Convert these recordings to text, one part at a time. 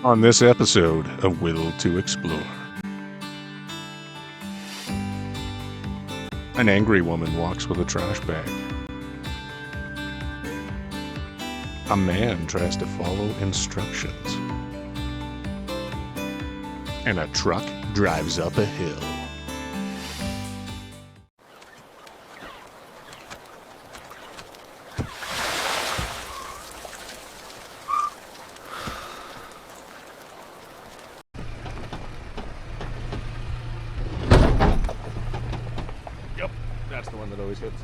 On this episode of Will to Explore. An angry woman walks with a trash bag. A man tries to follow instructions. And a truck drives up a hill. Yep, that's the one that always hits.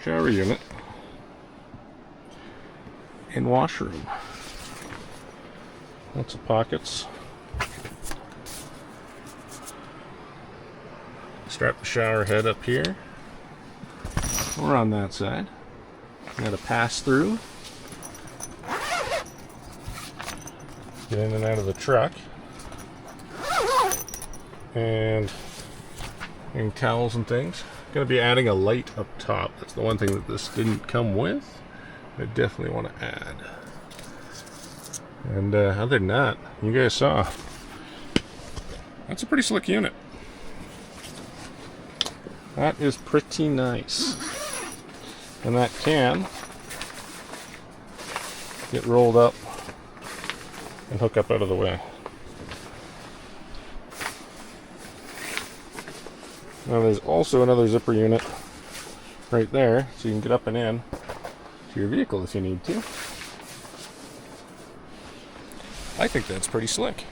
Shower unit and washroom. Lots of pockets. Strap the shower head up here or on that side. Got a pass through. Get in and out of the truck. And towels and things. Going to be adding a light up top. That's the one thing that this didn't come with. I definitely want to add. And other than that, you guys saw. That's a pretty slick unit. That is pretty nice. And that can get rolled up and hook up out of the way. Now there's also another zipper unit right there, so you can get up and in to your vehicle if you need to. I think that's pretty slick.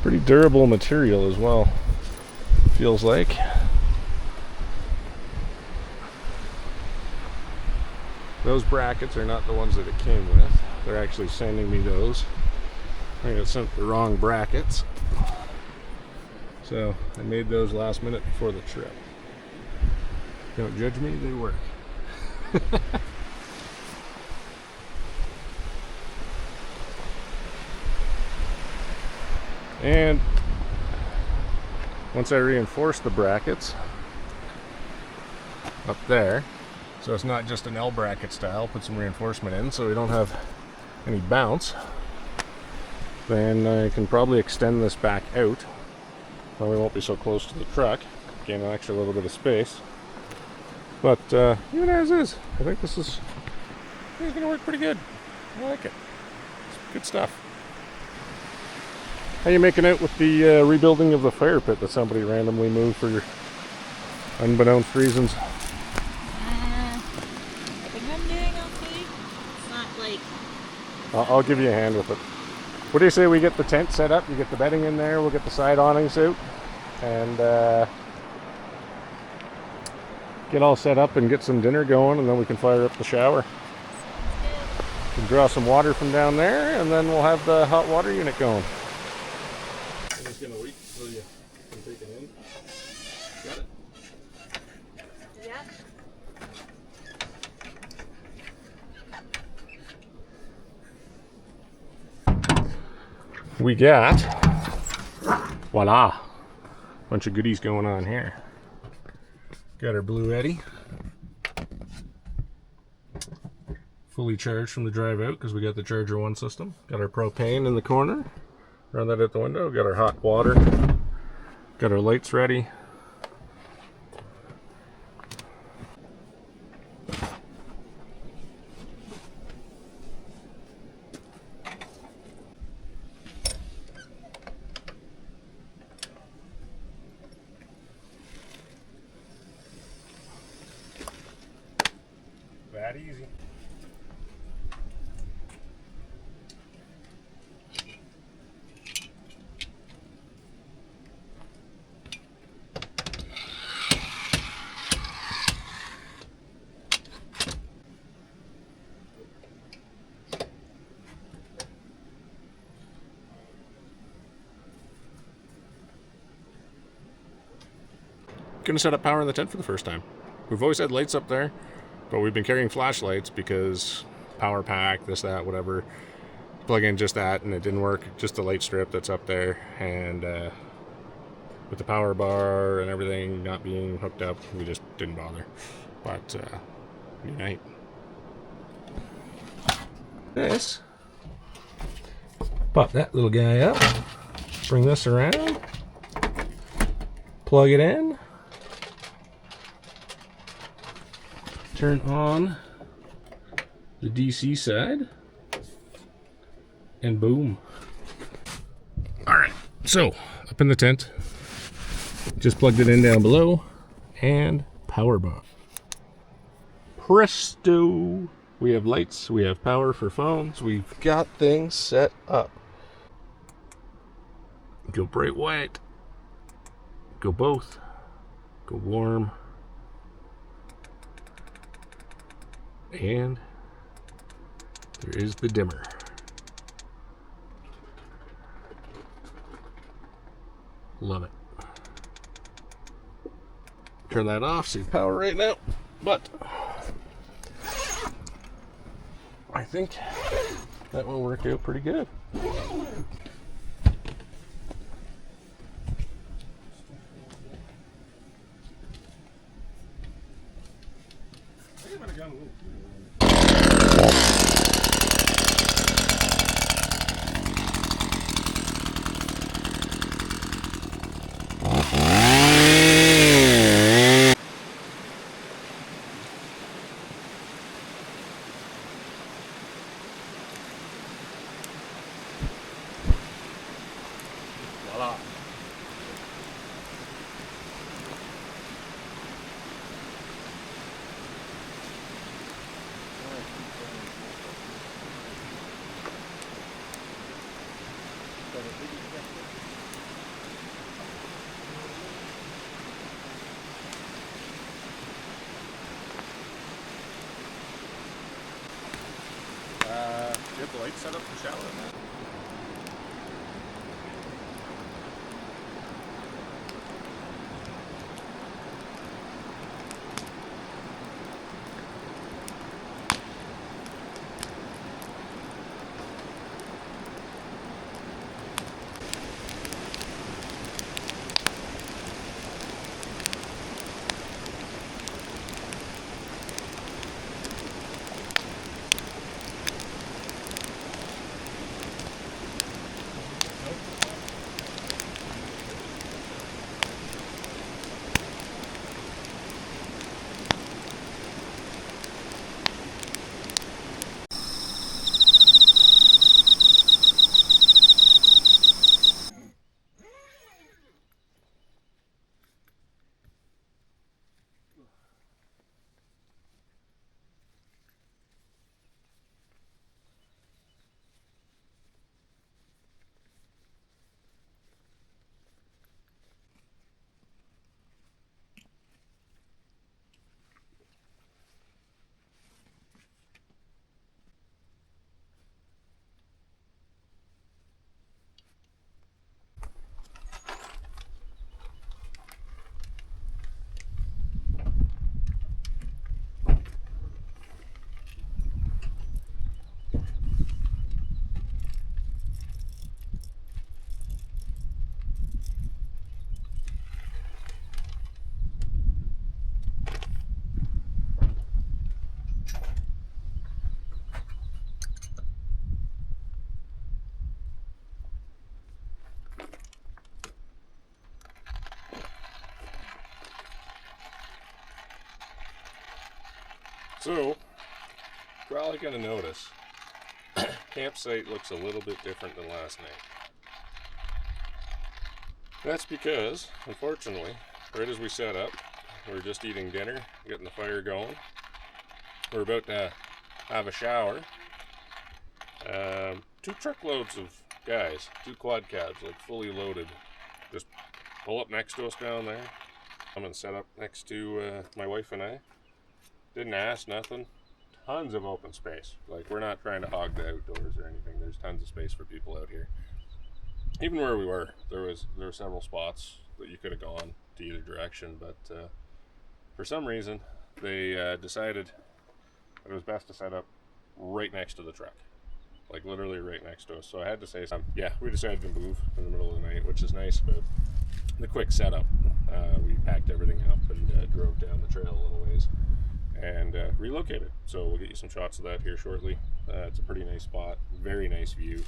Pretty durable material as well, feels like. Those brackets are not the ones that it came with. They're actually sending me those. I got sent the wrong brackets. So I made those last minute before the trip. Don't judge me, they work. And once I reinforce the brackets up there, So it's not just an L bracket style. Put some reinforcement in so we don't have any bounce. Then I can probably extend this back out. Then we won't be so close to the truck. Gain an extra little bit of space. But even as is, I think this is going to work pretty good. I like it. It's good stuff. How you making out with the rebuilding of the fire pit that somebody randomly moved for your unbeknownst reasons? I think I'm doing okay. It's not like... I'll give you a hand with it. What do you say we get the tent set up? You get the bedding in there, we'll get the side awnings out, and get all set up and get some dinner going, and then we can fire up the shower. We can draw some water from down there, and then we'll have the hot water unit going. I'm just going to wait until you can take it in. Got it? Yeah. We got, voila, bunch of goodies going on here. Got our Blue Eddy, fully charged from the drive out because we got the Charger 1 system. Got our propane in the corner, run that out the window. Got our hot water, got our lights ready. That easy. Gonna set up power in the tent for the first time. We've always had lights up there, but we've been carrying flashlights because power pack, this, that, whatever. Plug in just that and it didn't work. Just the light strip that's up there, and with the power bar and everything not being hooked up, we just didn't bother. But new night. This. Pop that little guy up. Bring this around. Plug it in. Turn on the DC side, and boom. Alright, so up in the tent, just plugged it in down below, and power bar. Presto! We have lights, we have power for phones, we've got things set up. Go bright white, go both, go warm. And there is the dimmer. Love it. Turn that off, save power right now. But I think that will work out pretty good. Voila. You have the lights set up for shower in that? So, probably gonna notice, campsite looks a little bit different than last night. That's because, unfortunately, right as we set up, we were just eating dinner, getting the fire going. We're about to have a shower. 2 truckloads of guys, 2 quad cabs, like fully loaded, just pull up next to us down there. I'm gonna set up next to my wife and I. Didn't ask nothing. Tons of open space. Like, we're not trying to hog the outdoors or anything. There's tons of space for people out here. Even where we were, there were several spots that you could have gone to either direction, but for some reason they decided it was best to set up right next to the truck. Like, literally right next to us. So I had to say something. Yeah, we decided to move in the middle of the night, which is nice, but the quick setup, we packed everything up and drove down the trail a little ways and relocated. So we'll get you some shots of that here shortly. It's a pretty nice spot, very nice view.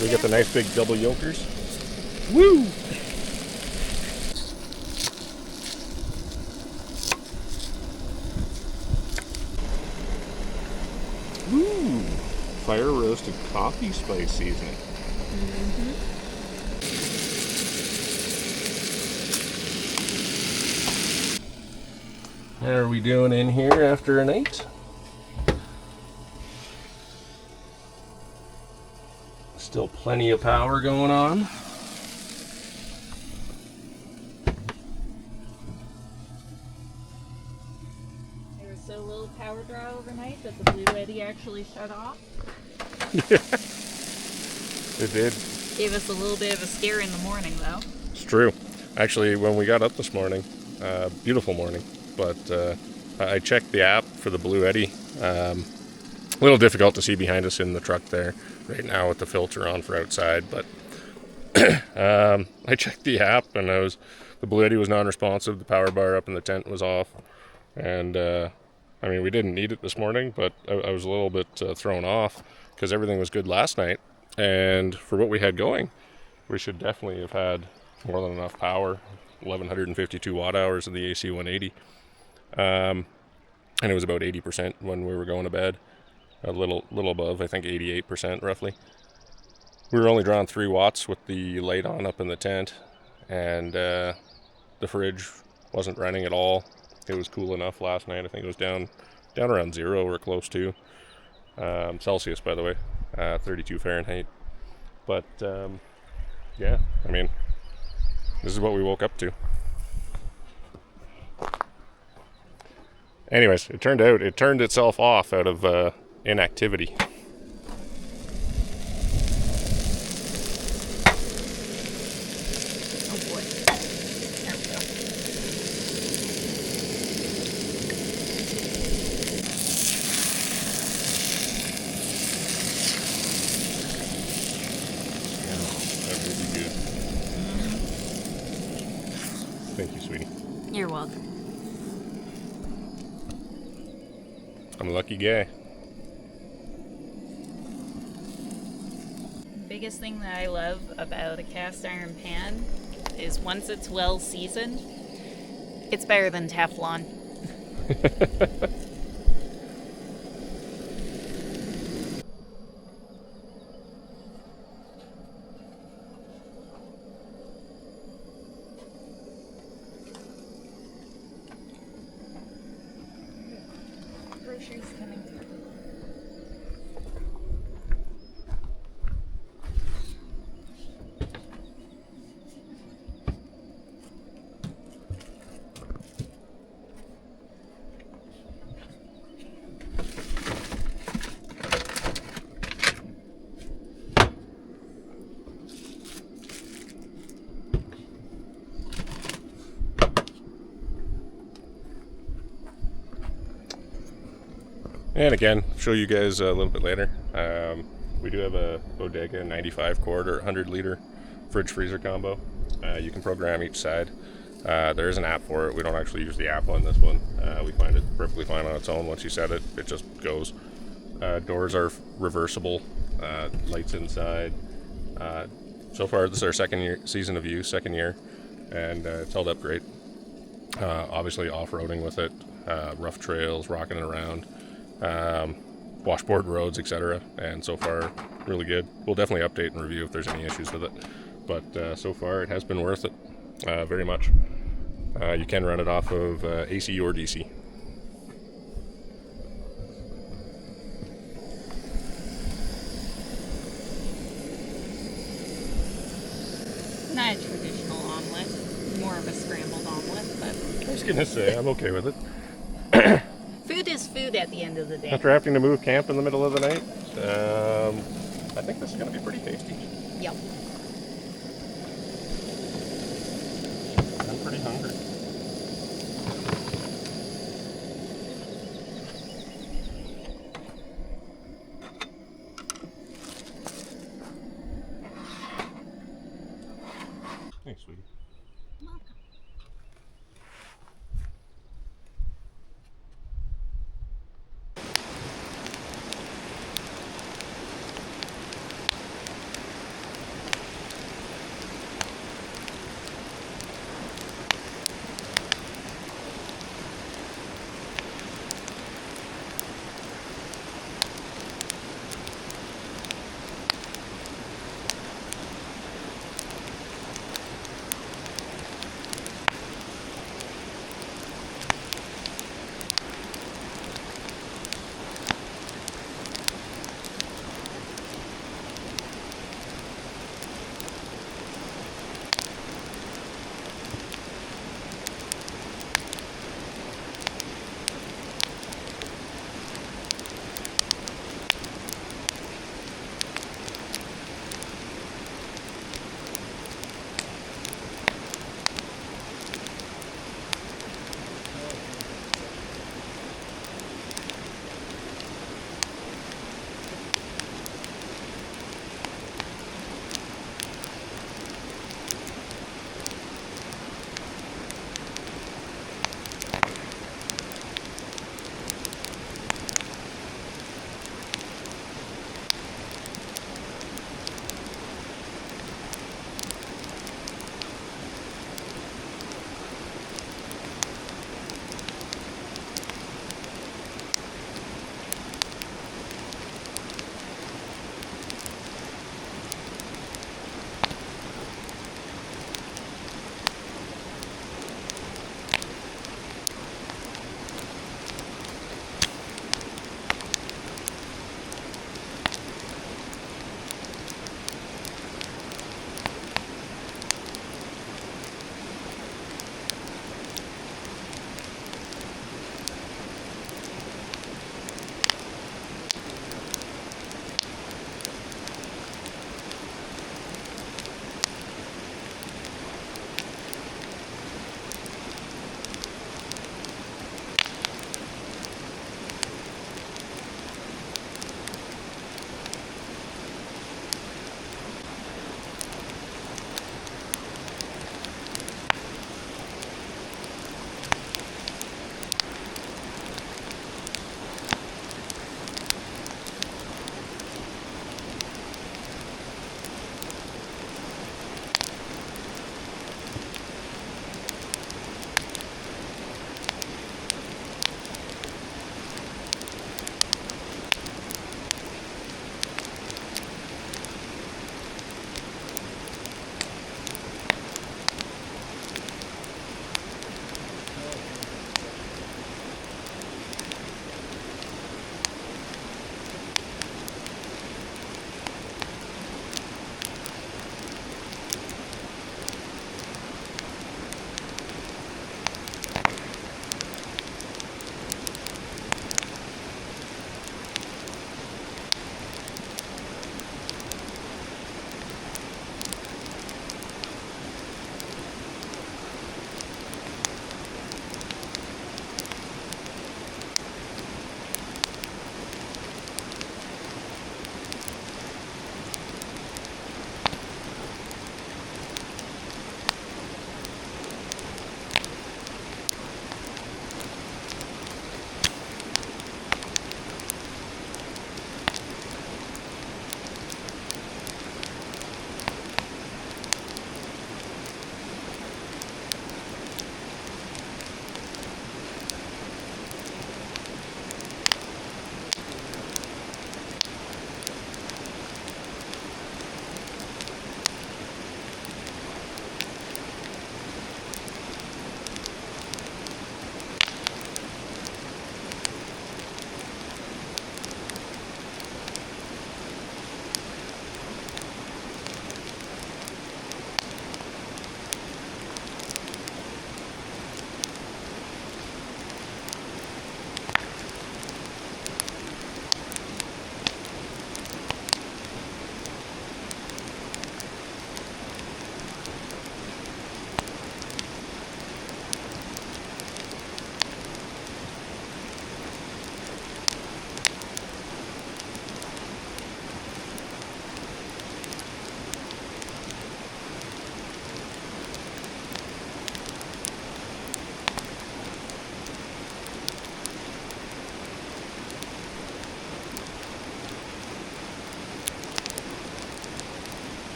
We get the nice big double yokers. Woo! Ooh, fire roasted coffee spice seasoning. How are we doing in here after a night? Still plenty of power going on. There was so little power draw overnight that the Blue Eddy actually shut off. It did. Gave us a little bit of a scare in the morning, though. It's true. Actually, when we got up this morning, beautiful morning, but I checked the app for the Blue Eddy. A little difficult to see behind us in the truck there right now with the filter on for outside, but I checked the app and the Blue Eddy was non-responsive. The power bar up in the tent was off, and I mean, we didn't need it this morning, but I was a little bit thrown off because everything was good last night, and for what we had going, we should definitely have had more than enough power. 1152 watt hours of the AC 180, and it was about 80% when we were going to bed. A little above, I think 88% roughly. We were only drawing 3 watts with the light on up in the tent, and the fridge wasn't running at all. It was cool enough last night. I think it was down around 0 or close to Celsius, by the way, 32 Fahrenheit. But yeah, I mean, this is what we woke up to. Anyways, it turned itself off out of inactivity. Oh boy. There we go. Yeah, that would be good. Thank you, sweetie. You're welcome. I'm a lucky guy. Biggest thing that I love about a cast iron pan is once it's well seasoned, it's better than Teflon. Groceries coming through. And again, show you guys a little bit later. We do have a Bodega 95 quart or 100 liter fridge freezer combo. You can program each side. There is an app for it. We don't actually use the app on this one. We find it perfectly fine on its own. Once you set it, it just goes. Doors are reversible. Lights inside. So far, this is our season of use, second year, and it's held up great. Obviously, off-roading with it, rough trails, rocking it around. Washboard roads, etc. And so far, really good. We'll definitely update and review if there's any issues with it. But so far, it has been worth it, very much. You can run it off of AC or DC. Not a traditional omelet, more of a scrambled omelet, but I was gonna say, I'm okay with it. food is food at the end of the day. After having to move camp in the middle of the night, I think this is gonna be pretty tasty. Yep. I'm pretty hungry. Thanks, sweetie.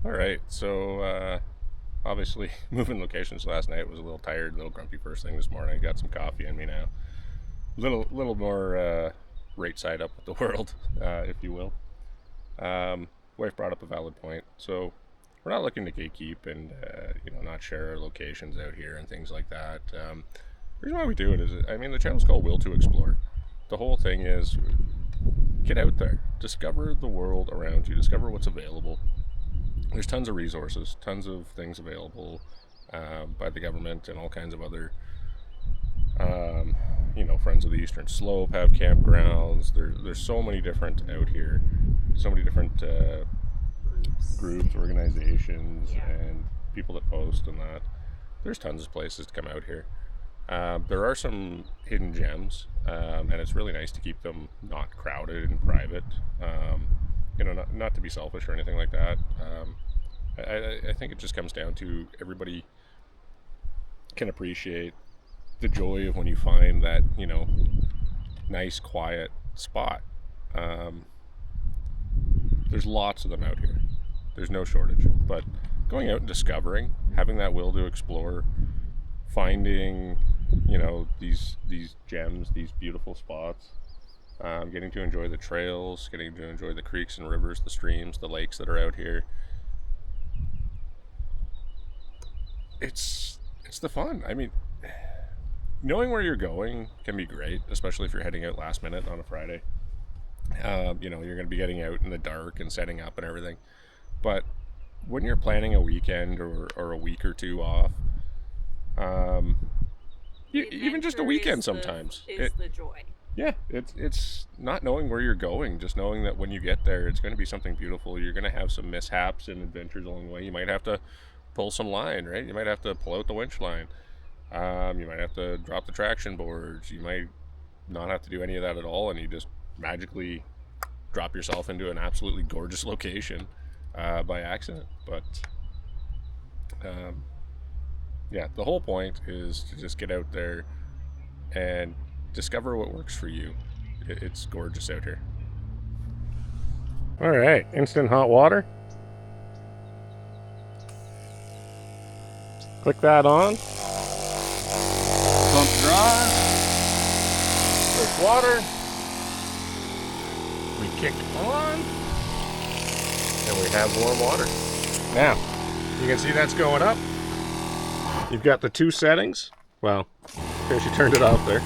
Alright, so obviously moving locations last night was a little tired, a little grumpy first thing this morning. Got some coffee in me now. Little more right side up with the world, if you will. Wife brought up a valid point. So we're not looking to gatekeep and not share our locations out here and things like that. The reason why we do it is, the channel's called Will to Explore. The whole thing is get out there, discover the world around you, discover what's available. There's tons of resources, tons of things available by the government and all kinds of other Friends of the Eastern Slope have campgrounds. There's so many different out here, so many different groups, organizations, and people that post and that. There's tons of places to come out here. There are some hidden gems, and it's really nice to keep them not crowded and private. Not to be selfish or anything like that. I think it just comes down to everybody can appreciate the joy of when you find that nice quiet spot. There's lots of them out here, there's no shortage, but going out and discovering, having that will to explore, finding these gems, these beautiful spots, getting to enjoy the trails, getting to enjoy the creeks and rivers, the streams, the lakes that are out here. It's the fun. Knowing where you're going can be great, especially if you're heading out last minute on a Friday. You're going to be getting out in the dark and setting up and everything. But when you're planning a weekend or a week or two off, even just a weekend sometimes, is the joy. Yeah, it's not knowing where you're going, just knowing that when you get there, it's going to be something beautiful. You're going to have some mishaps and adventures along the way. You might have to pull some line, right? You might have to pull out the winch line. You might have to drop the traction boards. You might not have to do any of that at all, and you just magically drop yourself into an absolutely gorgeous location by accident. But the whole point is to just get out there and discover what works for you. It's gorgeous out here. All right, instant hot water. Click that on. Pump dry. There's water. We kick on. And we have warm water. Now, you can see that's going up. You've got the two settings. Well, here she turned it off there.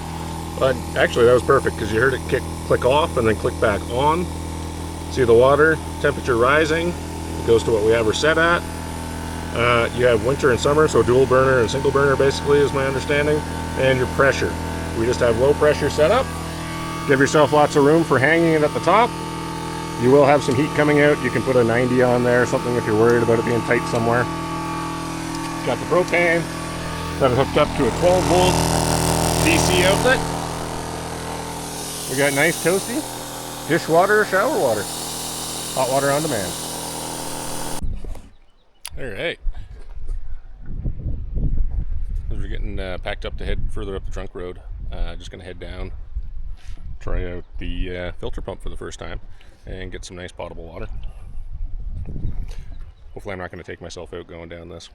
But actually that was perfect because you heard it click off and then click back on. See the water temperature rising. It goes to what we have her set at. You have winter and summer, so dual burner and single burner basically is my understanding. And your pressure. We just have low pressure set up. Give yourself lots of room for hanging it at the top. You will have some heat coming out. You can put a 90 on there or something if you're worried about it being tight somewhere. Got the propane that is hooked up to a 12 volt DC outlet. We got nice toasty dishwater, shower water, hot water on demand. All right. As we're getting packed up to head further up the trunk road, just gonna head down, try out the filter pump for the first time, and get some nice potable water. Hopefully I'm not gonna take myself out going down this.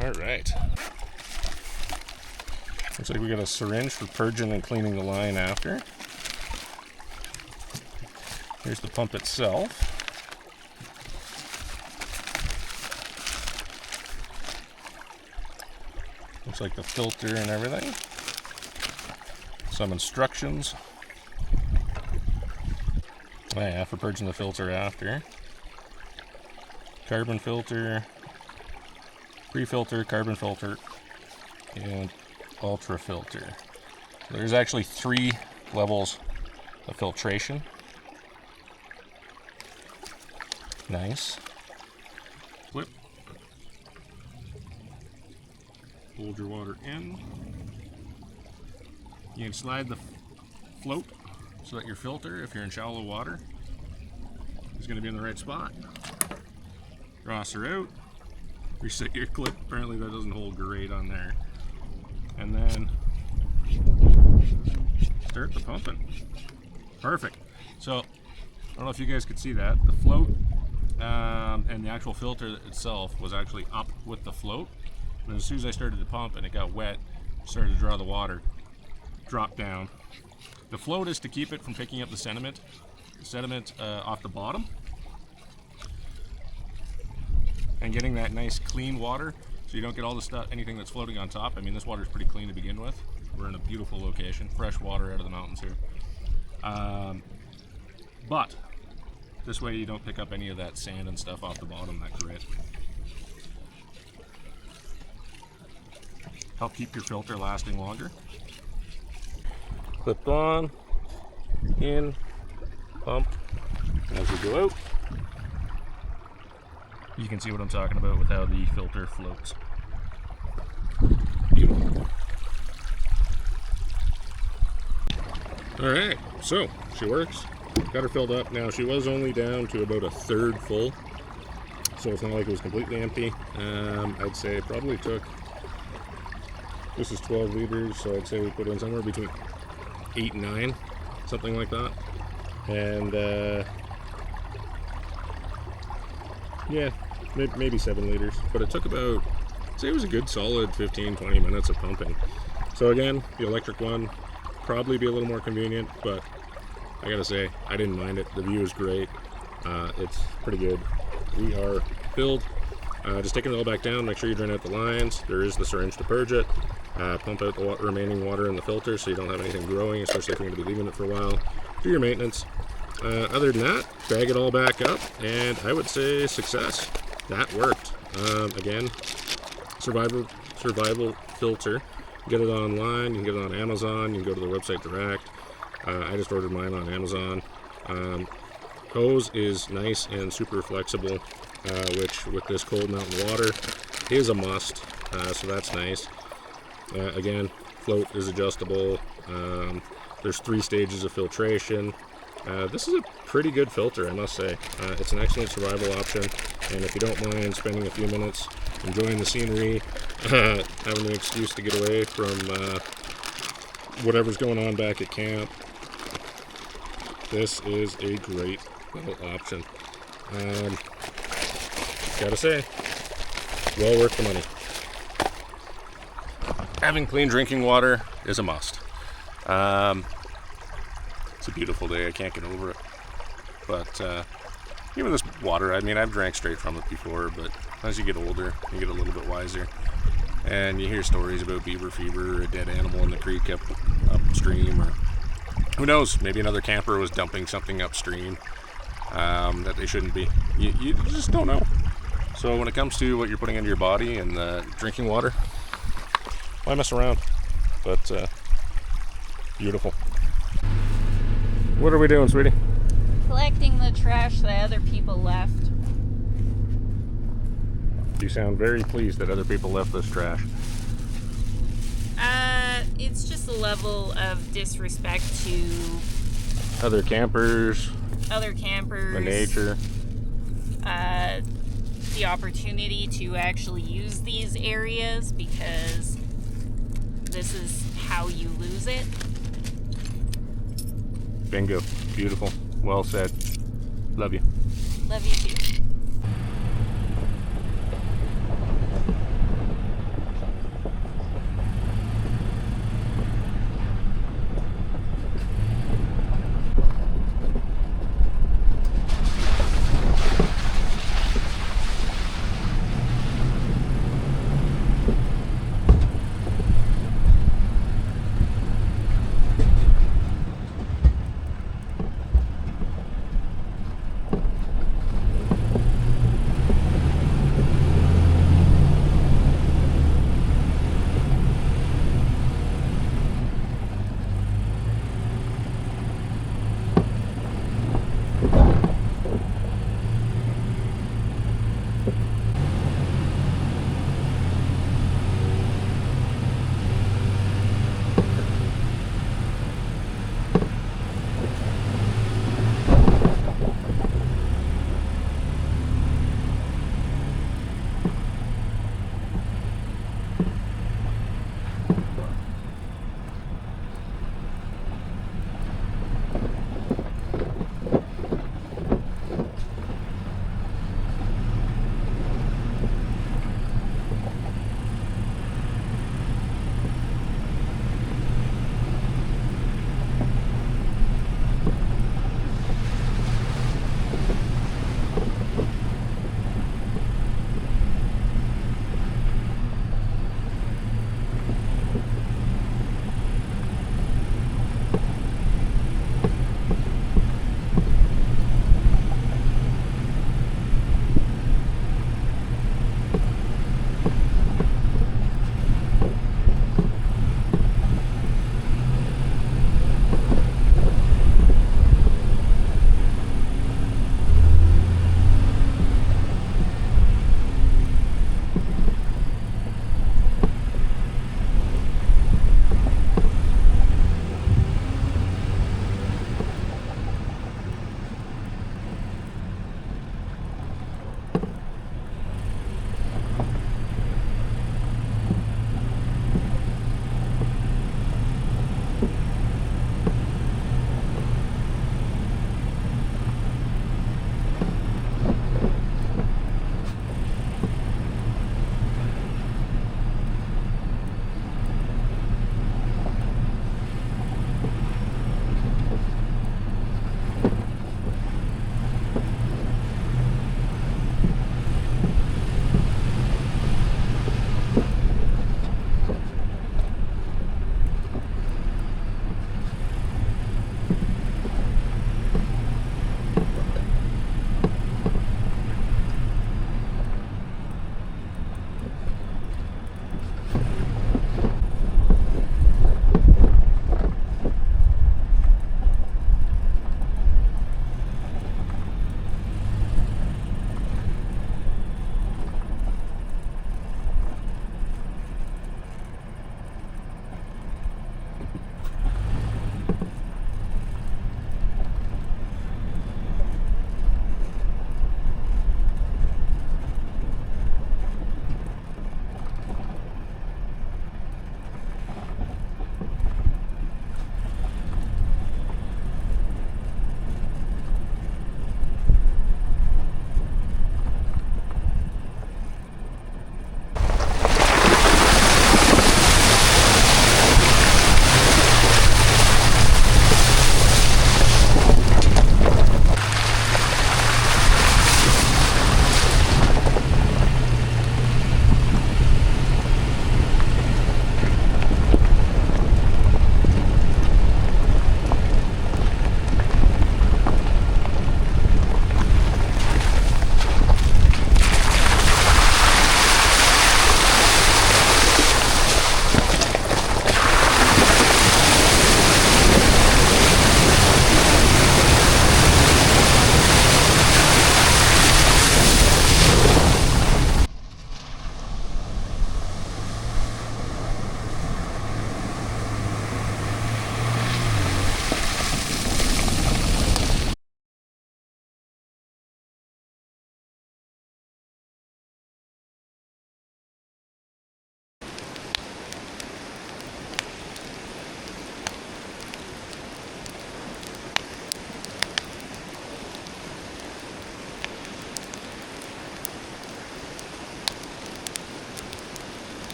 All right. Looks like we got a syringe for purging and cleaning the line after. Here's the pump itself. Looks like the filter and everything. Some instructions. Oh yeah, for purging the filter after. Carbon filter, pre-filter, carbon filter, and ultra filter. There's actually 3 levels of filtration. Nice. Flip. Hold your water in. You can slide the float so that your filter, if you're in shallow water, is going to be in the right spot. Cross her out. Reset your clip. Apparently that doesn't hold great on there. And then start the pumping. Perfect. So I don't know if you guys could see that. The float and the actual filter itself was actually up with the float. And as soon as I started to pump and it got wet, started to draw the water, dropped down. The float is to keep it from picking up the sediment off the bottom and getting that nice clean water, so you don't get all the stuff, anything that's floating on top. I mean, this water is pretty clean to begin with. We're in a beautiful location, fresh water out of the mountains here. But this way you don't pick up any of that sand and stuff off the bottom, that grit. Help keep your filter lasting longer. Clipped on, in, pump. As we go out, you can see what I'm talking about with how the filter floats. Beautiful. Alright, so she works. Got her filled up. Now she was only down to about a third full, so it's not like it was completely empty. I'd say it probably took, this is 12 liters, so I'd say we put in somewhere between 8 and 9, something like that. And yeah, maybe 7 liters, but it took about, I'd say it was a good solid 15-20 minutes of pumping. So again, the electric one probably be a little more convenient, but I gotta say, I didn't mind it. The view is great. It's pretty good. We are filled. Just taking it all back down, make sure you drain out the lines. There is the syringe to purge it. Pump out the remaining water in the filter so you don't have anything growing, especially if you're going to be leaving it for a while. Do your maintenance. Other than that, bag it all back up, and I would say success. That worked. Again, survival filter. Get it online. You can get it on Amazon. You can go to the website direct. I just ordered mine on Amazon. Hose is nice and super flexible, which with this cold mountain water is a must, so that's nice. Again, float is adjustable. There's 3 stages of filtration. This is a pretty good filter, I must say. It's an excellent survival option, and if you don't mind spending a few minutes enjoying the scenery, having an excuse to get away from whatever's going on back at camp, this is a great little option. Gotta say, well worth the money. Having clean drinking water is a must. It's a beautiful day, I can't get over it. But even this water, I mean, I've drank straight from it before, but as you get older, you get a little bit wiser. And you hear stories about beaver fever or a dead animal in the creek upstream, or who knows, maybe another camper was dumping something upstream that they shouldn't be. You just don't know. So when it comes to what you're putting into your body and drinking water, why mess around? But beautiful. What are we doing, sweetie? Collecting the trash that other people left. You sound very pleased that other people left this trash. It's just a level of disrespect to Other campers, the nature. The opportunity to actually use these areas, because this is how you lose it. Bingo. Beautiful. Well said. Love you. Love you too.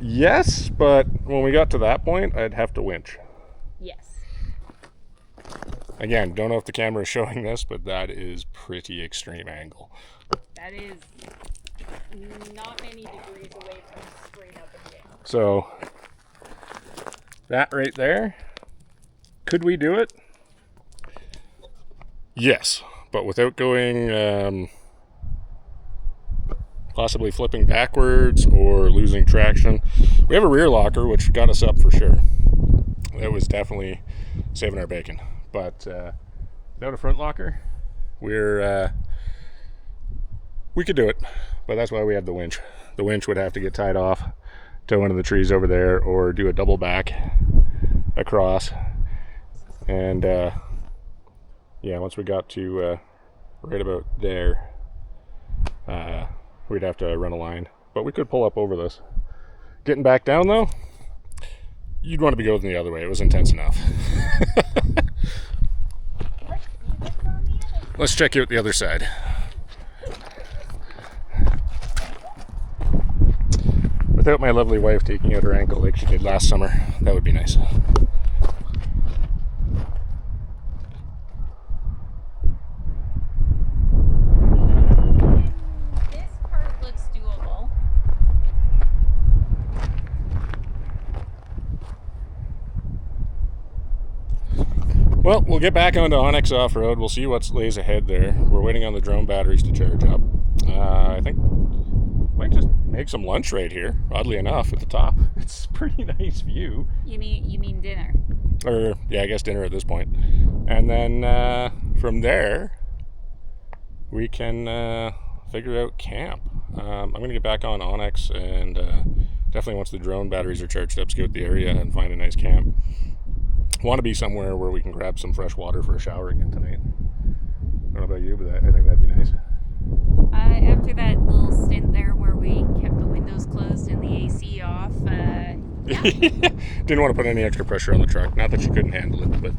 Yes, but when we got to that point, I'd have to winch. Yes. Again, don't know if the camera is showing this, but that is pretty extreme angle. That is not many degrees away from straight up and down. So, that right there, could we do it? Yes, but without going, possibly flipping backwards or losing traction. We have a rear locker, which got us up for sure. That was definitely saving our bacon. But without a front locker, we could do it. But that's why we have the winch. The winch would have to get tied off to one of the trees over there, or do a double back across. And yeah, once we got to right about there, we'd have to run a line. But we could pull up over this. Getting back down though, you'd want to be going the other way. It was intense enough. Let's check out the other side. Without my lovely wife taking out her ankle like she did last summer, that would be nice. This part looks doable. Well, we'll get back onto Onyx Off-Road. We'll see what lays ahead there. We're waiting on the drone batteries to charge up. I think might just make some lunch right here, oddly enough, at the top. It's a pretty nice view. You mean dinner? Or, yeah, I guess dinner at this point. And then from there, we can figure out camp. I'm going to get back on Onyx, and definitely once the drone batteries are charged up, scout the area and find a nice camp. Want to be somewhere where we can grab some fresh water for a shower again tonight. I don't know about you, but I think that'd be nice. After that little stint there where we kept the windows closed and the AC off, yeah. Didn't want to put any extra pressure on the truck. Not that she couldn't handle it, but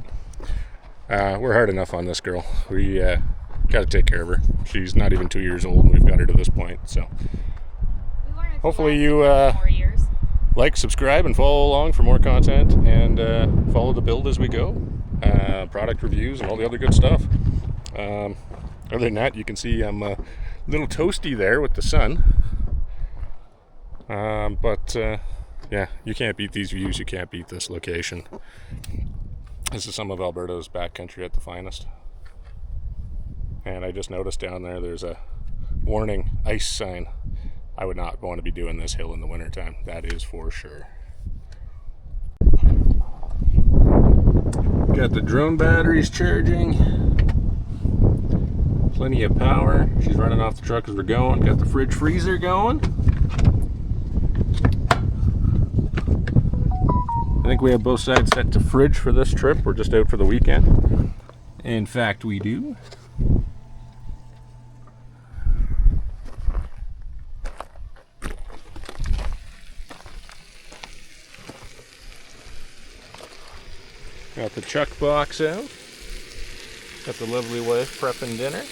we're hard enough on this girl. We got to take care of her. She's not even 2 years old, and we've got her to this point. So hopefully you like, subscribe, and follow along for more content, and follow the build as we go. Product reviews and all the other good stuff. Other than that, you can see I'm a little toasty there with the sun. But yeah, you can't beat these views. You can't beat this location. This is some of Alberta's backcountry at the finest. And I just noticed down there there's a warning ice sign. I would not want to be doing this hill in the wintertime. That is for sure. Got the drone batteries charging. Plenty of power. She's running off the truck as we're going. Got the fridge freezer going. I think we have both sides set to fridge for this trip. We're just out for the weekend. In fact, we do. Got the chuck box out. Got the lovely wife prepping dinner.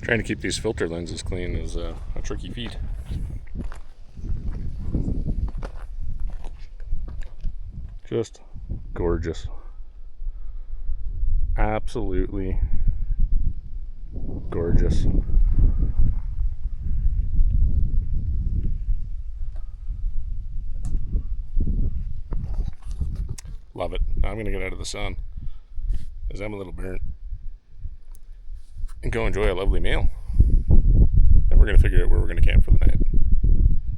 Trying to keep these filter lenses clean is a tricky feat. Just gorgeous. Absolutely gorgeous. Love it. Now I'm going to get out of the sun as I'm a little burnt and go enjoy a lovely meal. And we're going to figure out where we're going to camp for the night.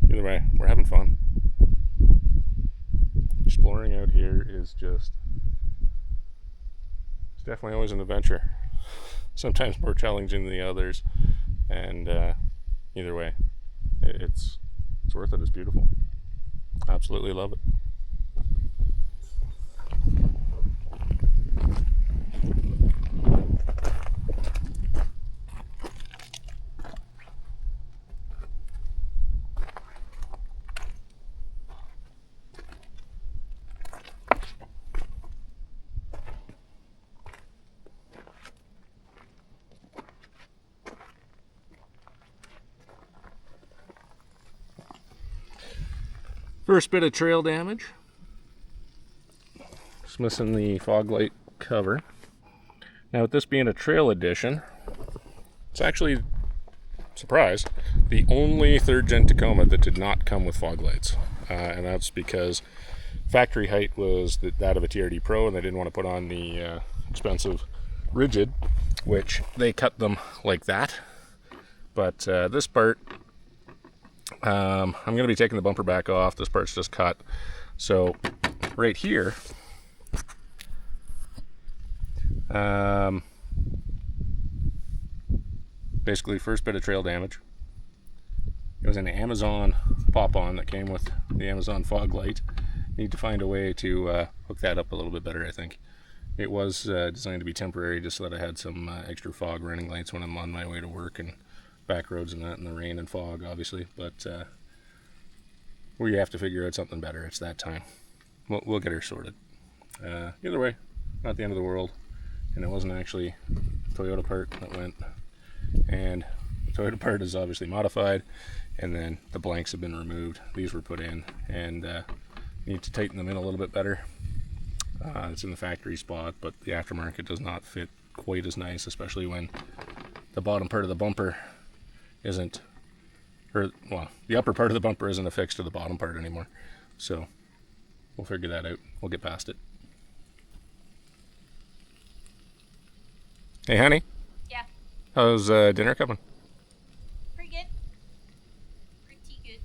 Either way, we're having fun. Exploring out here is just, it's definitely always an adventure. Sometimes more challenging than the others, and either way, it's worth it. It's beautiful. Absolutely love it. First bit of trail damage. Just missing the fog light cover. Now with this being a trail edition, it's actually, surprise, the only 3rd gen Tacoma that did not come with fog lights. And that's because factory height was that of a TRD Pro, and they didn't want to put on the expensive rigid, which they cut them like that. But this part, I'm going to be taking the bumper back off. This part's just cut. So right here, basically first bit of trail damage. It was an Amazon pop-on that came with the Amazon fog light. Need to find a way to hook that up a little bit better, I think. It was designed to be temporary, just so that I had some extra fog running lights when I'm on my way to work and back roads and that, in the rain and fog, obviously. But we have to figure out something better. It's that time. We'll get her sorted. Either way, not the end of the world. And it wasn't actually Toyota part that went. And the Toyota part is obviously modified. And then the blanks have been removed. These were put in, and need to tighten them in a little bit better. It's in the factory spot, but the aftermarket does not fit quite as nice, especially when the bottom part of the bumper isn't, or well, the upper part of the bumper isn't affixed to the bottom part anymore. So we'll figure that out. We'll get past it. Hey, honey. Yeah. How's dinner coming? Pretty good. Pretty good.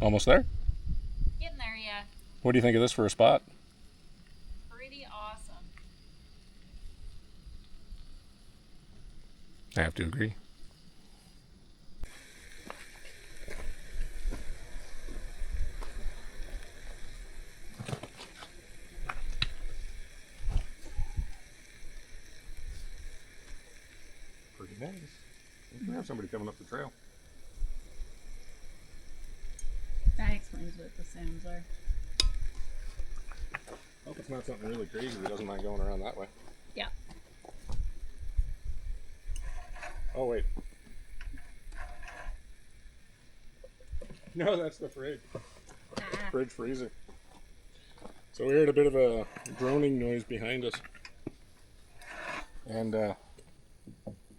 Almost there? Getting there, yeah. What do you think of this for a spot? Pretty awesome. I have to agree. Pretty nice. We have somebody coming up the trail. That explains what the sounds are. Hope it's not something really crazy that doesn't mind going around that way. Yeah. Oh, wait. No, that's the fridge. Fridge freezer. So we heard a bit of a droning noise behind us. And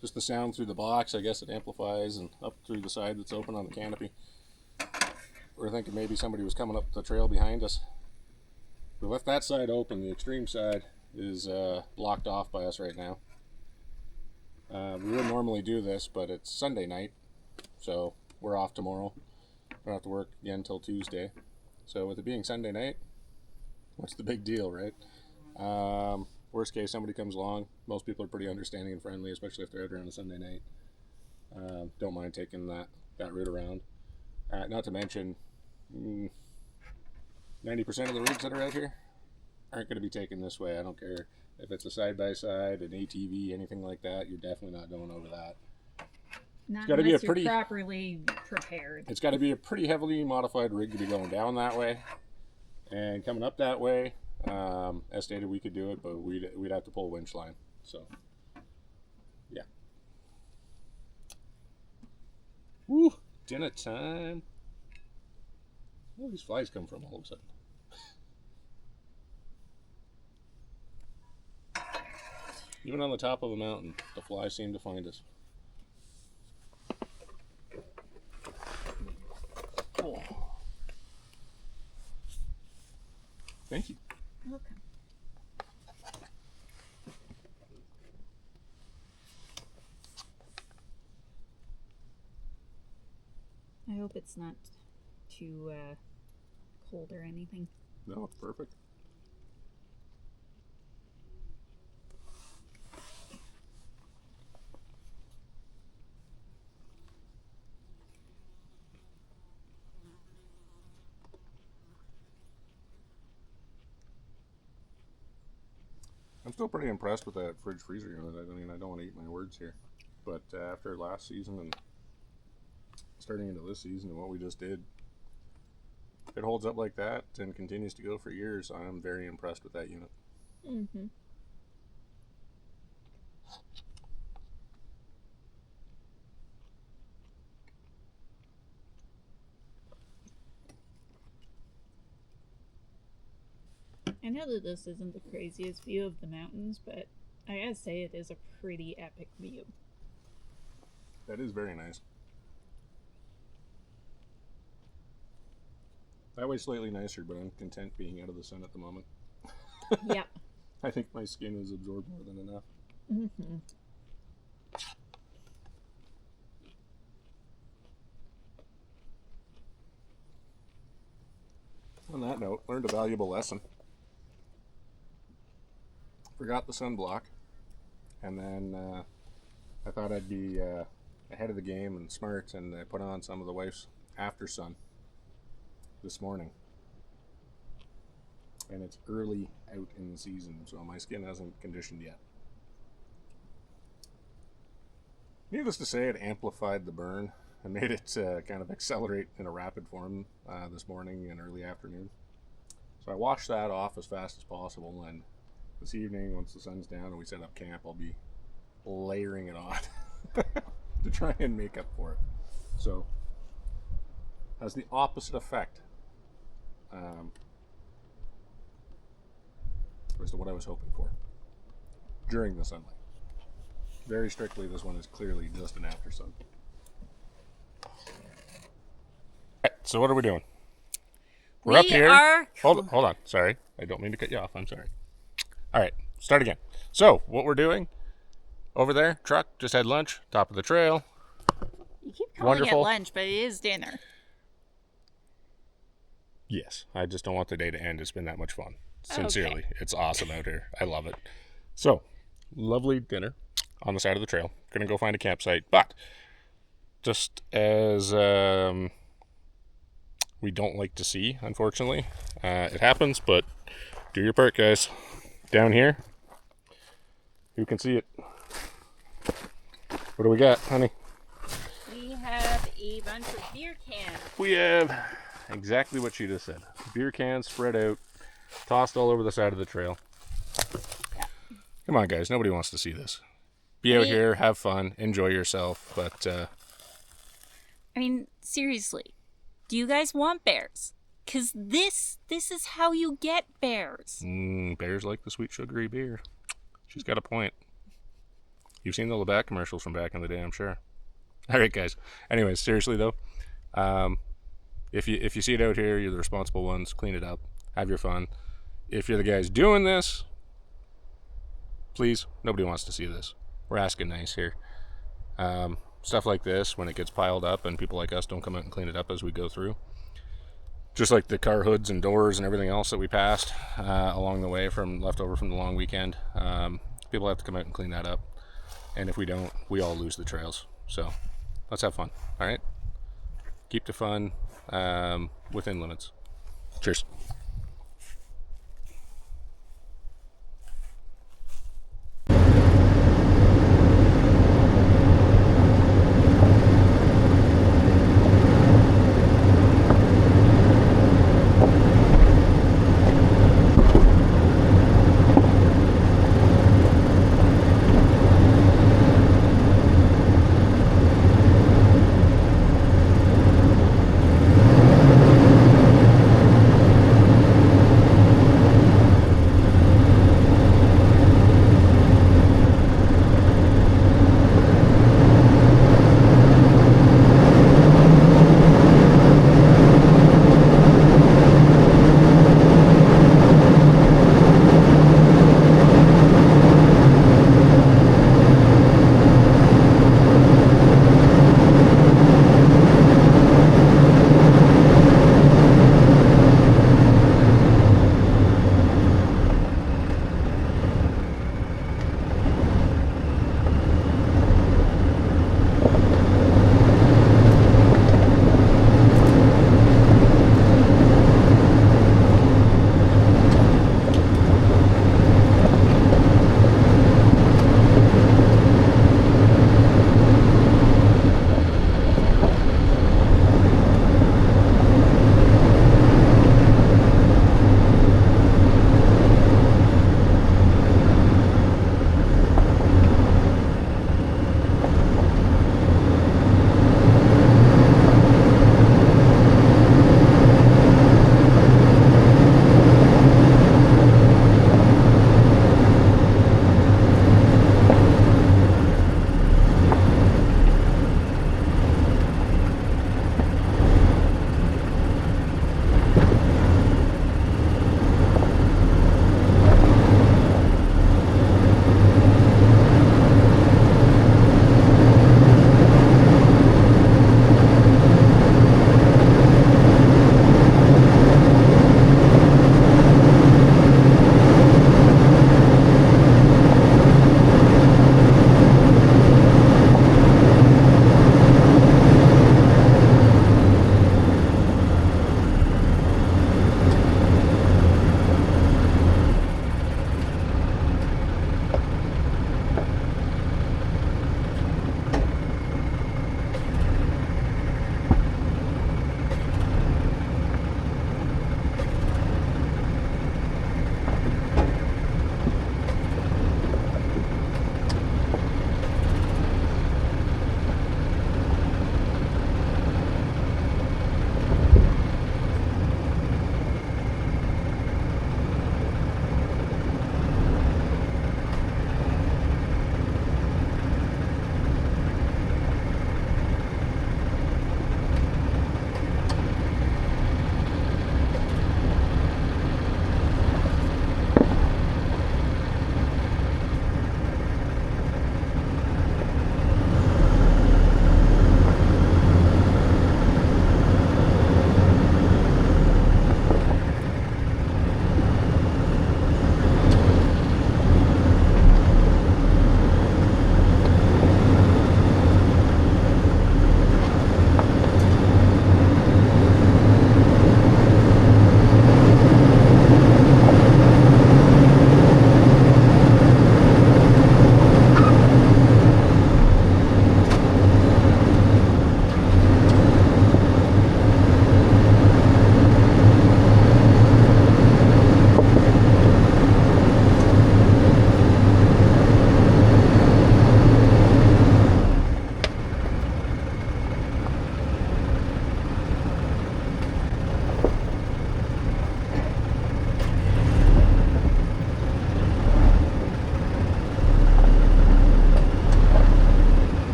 just the sound through the box, I guess it amplifies, and up through the side that's open on the canopy. We're thinking maybe somebody was coming up the trail behind us. We left that side open. The extreme side is blocked off by us right now. We would normally do this, but it's Sunday night, so we're off tomorrow. We don't have to work again until Tuesday. So with it being Sunday night, what's the big deal, right? Worst case, somebody comes along. Most people are pretty understanding and friendly, especially if they're out there on a Sunday night. Don't mind taking that route around. Not to mention, 90% of the rigs that are out here aren't going to be taken this way. I don't care if it's a side-by-side, an ATV, anything like that. You're definitely not going over that. Not unless you're properly prepared. It's got to be a pretty heavily modified rig to be going down that way and coming up that way. As stated, we could do it, but we'd have to pull a winch line. So, yeah. Woo! Dinner time. Where do these flies come from all of a sudden? Even on the top of the mountain, the flies seem to find us. Oh. Thank you. Welcome. I hope it's not too cold or anything. No, it's perfect. I'm still pretty impressed with that fridge freezer unit. I mean, I don't want to eat my words here, but after last season and starting into this season and what we just did, if it holds up like that and continues to go for years, I'm very impressed with that unit. Mm-hmm. I know that this isn't the craziest view of the mountains, but I gotta say it is a pretty epic view. That is very nice. That way slightly nicer, but I'm content being out of the sun at the moment. Yep. I think my skin has absorbed more than enough. Mm-hmm. On that note, learned a valuable lesson. Forgot the sunblock, and then I thought I'd be ahead of the game and smart, and I put on some of the wife's after sun this morning. And it's early out in the season, so my skin hasn't conditioned yet. Needless to say, it amplified the burn and made it kind of accelerate in a rapid form this morning and early afternoon. So I washed that off as fast as possible, and this evening, once the sun's down and we set up camp, I'll be layering it on to try and make up for it. So, has the opposite effect as to what I was hoping for during the sunlight. Very strictly, this one is clearly just an after sun. Right, so what are we doing? We're up here. Hold on. Sorry. I don't mean to cut you off. I'm sorry. All right. Start again. So what we're doing over there, truck, just had lunch, top of the trail. You keep calling it lunch, but it is dinner. Yes, I just don't want the day to end. It's been that much fun. Sincerely, Okay. It's awesome out here. I love it. So, lovely dinner on the side of the trail. Gonna go find a campsite, but just as we don't like to see, unfortunately, it happens. But do your part, guys. Down here, you can see it. What do we got, honey? We have a bunch of beer cans. We have exactly what she just said. Beer cans spread out, tossed all over the side of the trail. Yeah. Come on, guys. Nobody wants to see this. Be out here, have fun, enjoy yourself. But I mean, seriously, do you guys want bears? Because this is how you get bears. Bears like the sweet sugary beer. She's got a point. You've seen the Labatt commercials from back in the day, I'm sure. All right, guys. Anyways, seriously though, if you see it out here, you're the responsible ones. Clean it up. Have your fun. If you're the guys doing this, please, nobody wants to see this. We're asking nice here. Stuff like this, when it gets piled up and people like us don't come out and clean it up as we go through, just like the car hoods and doors and everything else that we passed along the way from leftover from the long weekend, people have to come out and clean that up. And if we don't, we all lose the trails. So let's have fun. All right, keep the fun within limits. Cheers.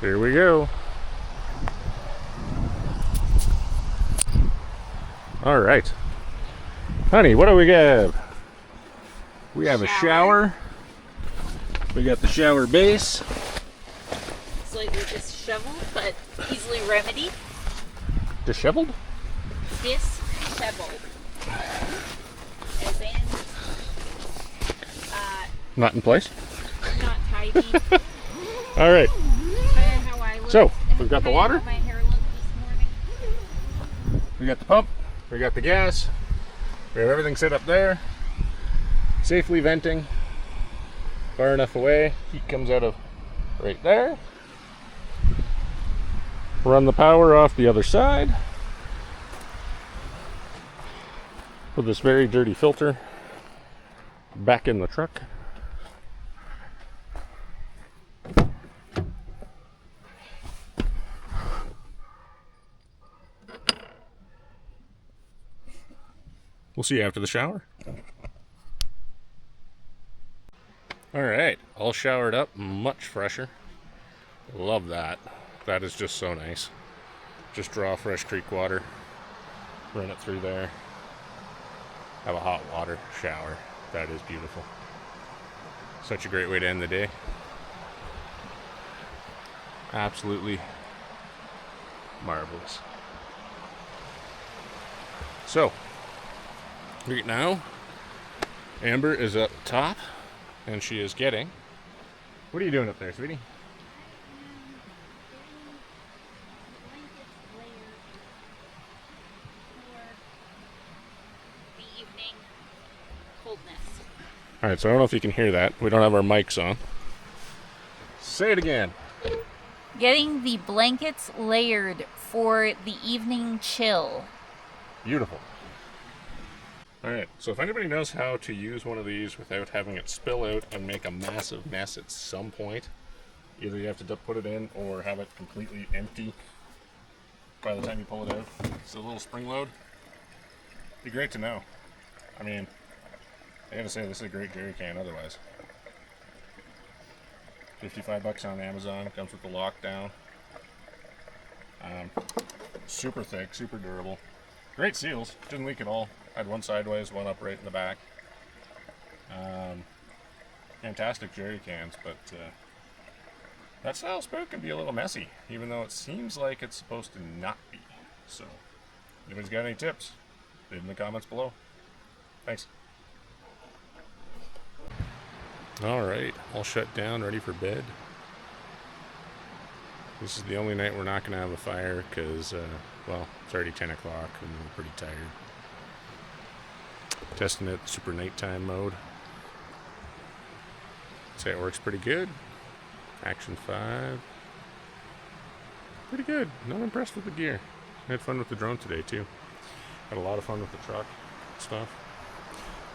Here we go. All right. Honey, what do we have? We have a shower. We got the shower base. Slightly disheveled, but easily remedied. Disheveled? Disheveled. As in, not in place? not tidy. All right. How I look. So, we've got the water. How my hair looked this morning. We got the pump. We got the gas. We have everything set up there. Safely venting. Far enough away. Heat comes out of right there. Run the power off the other side. Put this very dirty filter back in the truck. We'll see you after the shower. All right, all showered up, much fresher. Love that. That is just so nice. Just draw fresh creek water, run it through there, have a hot water shower. That is beautiful. Such a great way to end the day. Absolutely marvelous. So, right now, Amber is up top, and she is getting... What are you doing up there, sweetie? Alright, so I don't know if you can hear that. We don't have our mics on. Say it again. Getting the blankets layered for the evening chill. Beautiful. Alright, so if anybody knows how to use one of these without having it spill out and make a massive mess at some point, either you have to put it in or have it completely empty by the time you pull it out. It's a little spring load. Be great to know. I mean, I gotta say, this is a great jerry can otherwise. $55 on Amazon, comes with the lockdown. Super thick, super durable. Great seals, didn't leak at all. Had one sideways, one up right in the back. Fantastic jerry cans, but that style spout can be a little messy, even though it seems like it's supposed to not be. So, if anybody's got any tips, leave them in the comments below. Thanks. Alright, all shut down, ready for bed. This is the only night we're not going to have a fire because, well, it's already 10 o'clock and we're pretty tired. Testing it super nighttime mode. I'd say it works pretty good. Action 5. Pretty good. Not impressed with the gear. I had fun with the drone today too. Had a lot of fun with the truck stuff.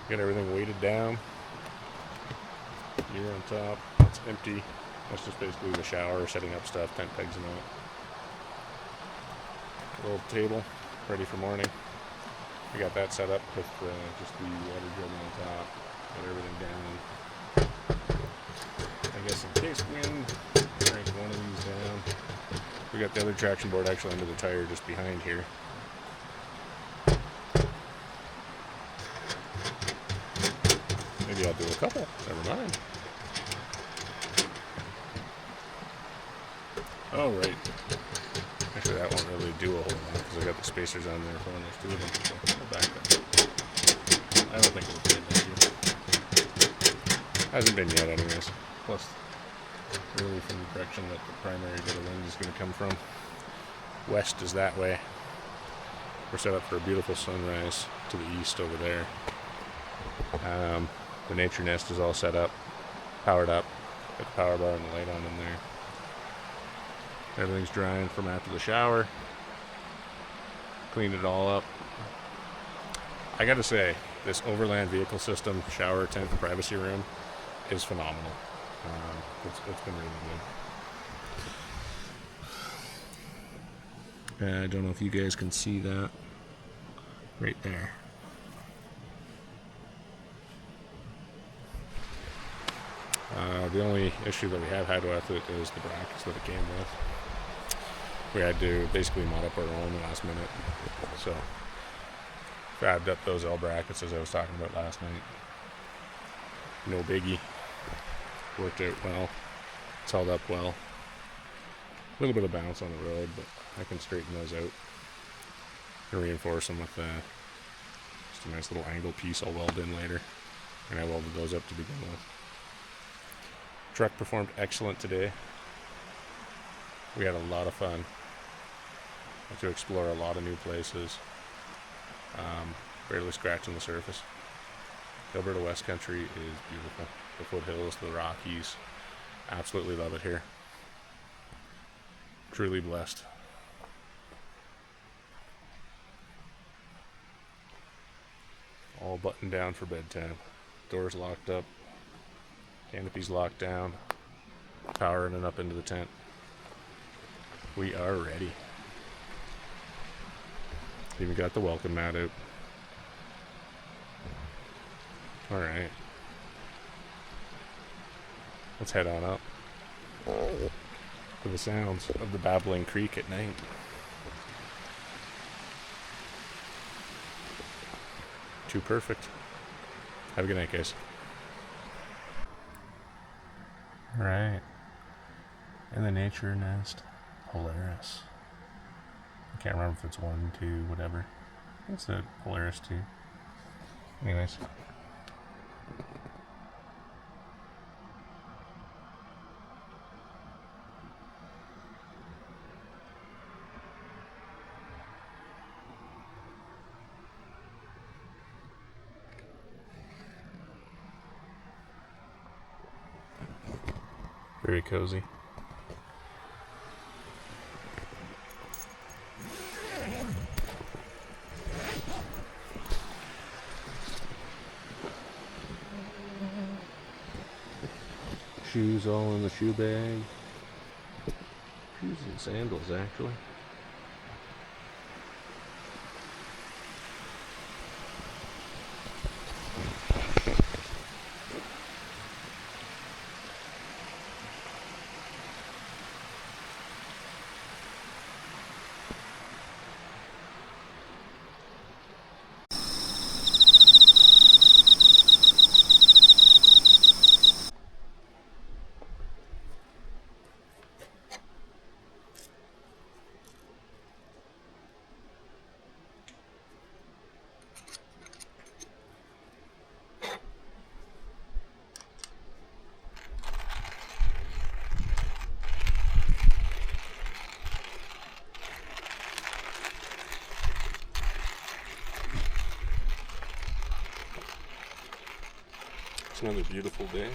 Got everything weighted down. Gear on top. It's empty. That's just basically the shower, setting up stuff, tent pegs and all. A little table ready for morning. We got that set up with just the water jug on top. Got everything down. I guess in case wind, crank one of these down. We got the other traction board actually under the tire just behind here. Maybe I'll do a couple. Never mind. Oh, right. Actually, that won't really do a whole lot because I got the spacers on there for when there's two of them. So I'll back that. I don't think it'll fit this year. Hasn't been yet, anyways. Plus, really from the direction that the primary bit of wind is going to come from. West is that way. We're set up for a beautiful sunrise to the east over there. The nature nest is all set up, powered up. Got the power bar and the light on in there. Everything's drying from after the shower. Cleaned it all up. I gotta say, this Overland vehicle system, shower, tent, and privacy room is phenomenal. It's been really good. I don't know if you guys can see that right there. The only issue that we have had with it is the brackets that it came with. We had to basically mod up our own last minute. So, grabbed up those L brackets as I was talking about last night. No biggie. Worked out well. It's held up well. A little bit of bounce on the road, but I can straighten those out and reinforce them with just a nice little angle piece I'll weld in later. And I welded those up to begin with. Truck performed excellent today. We had a lot of fun. Got to explore a lot of new places. Barely scratching the surface. The Alberta West Country is beautiful. The foothills, the Rockies. Absolutely love it here. Truly blessed. All buttoned down for bedtime. Doors locked up. Canopies locked down. Powering it up into the tent. We are ready. Even got the welcome mat out. Alright. Let's head on up to the sounds of the babbling creek at night. Too perfect. Have a good night, guys. Alright. In the nature nest. Polaris. I can't remember if it's 1, 2, whatever. It's a Polaris 2. Anyways. Very cozy. Shoes all in the shoe bag. Shoes and sandals, actually. It's another beautiful day.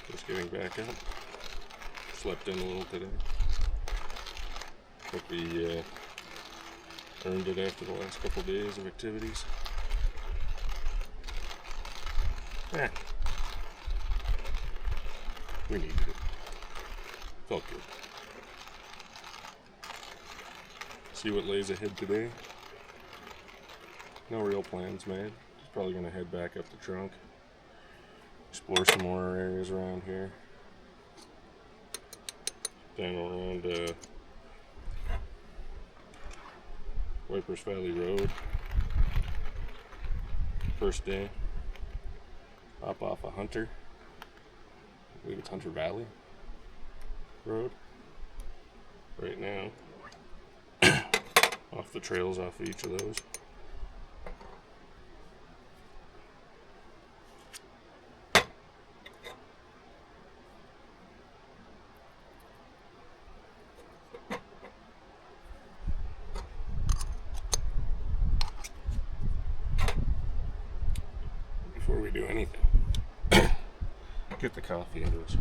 Just getting back up. Slept in a little today. Hope we earned it after the last couple days of activities. Yeah. We needed it. Felt good. See what lays ahead today. No real plans made. Just probably gonna head back up the trunk. Explore some more areas around here. Down around Wipers Valley Road. First day. Hop off a Hunter. I believe it's Hunter Valley Road. Right now. Off the trails off of each of those. Before we do anything, get the coffee into us.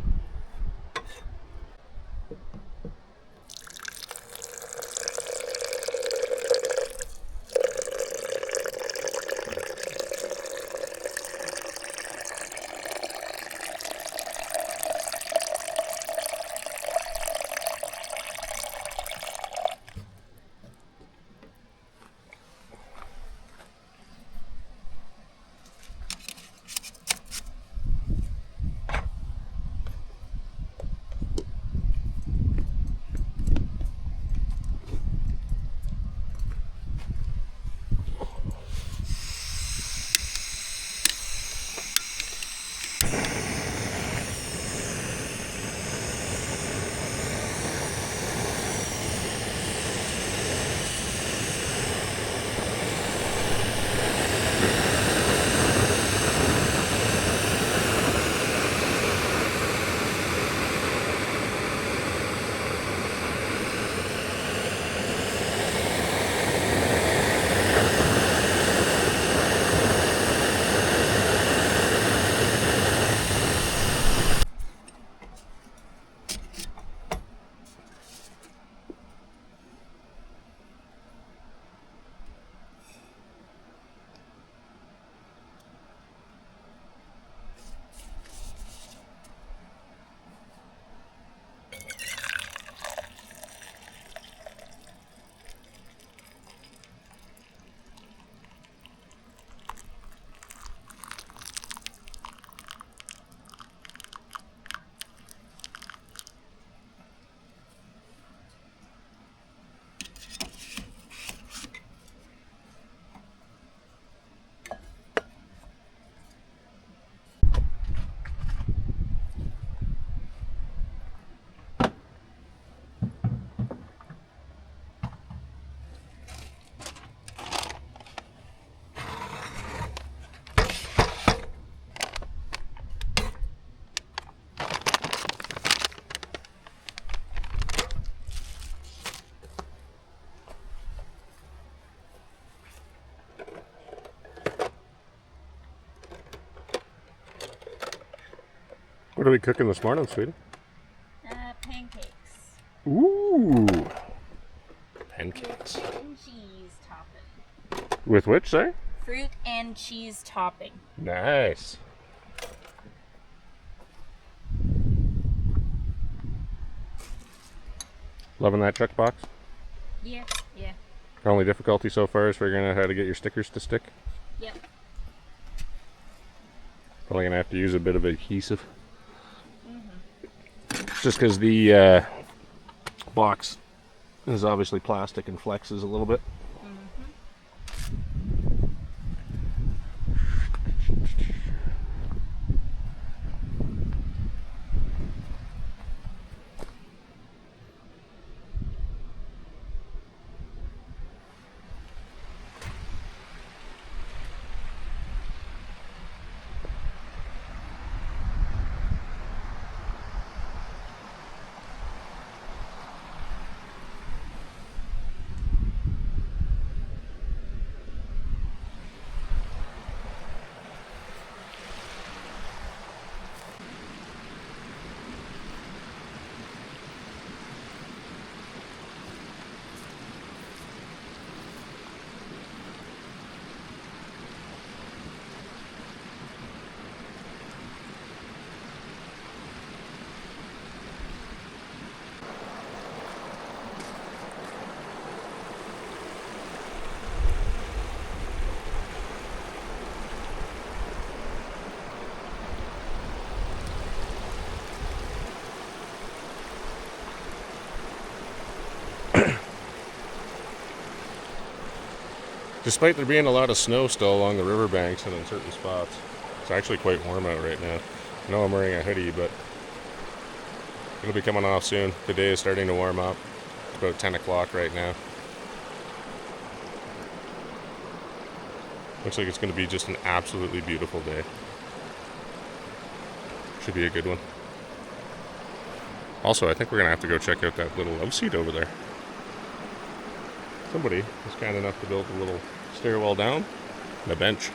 What are we cooking this morning, sweetie? Pancakes. Ooh. Pancakes. Fruit and cheese topping. With which, say? Fruit and cheese topping. Nice. Loving that checkbox? Yeah. Only difficulty so far is figuring out how to get your stickers to stick. Yep. Probably gonna have to use a bit of adhesive. Just because the box is obviously plastic and flexes a little bit. Despite there being a lot of snow still along the riverbanks and in certain spots, it's actually quite warm out right now. I know I'm wearing a hoodie, but it'll be coming off soon. The day is starting to warm up. It's about 10 o'clock right now. Looks like it's going to be just an absolutely beautiful day. Should be a good one. Also, I think we're going to have to go check out that little love seat over there. Somebody was kind enough to build a little stairwell down and a bench.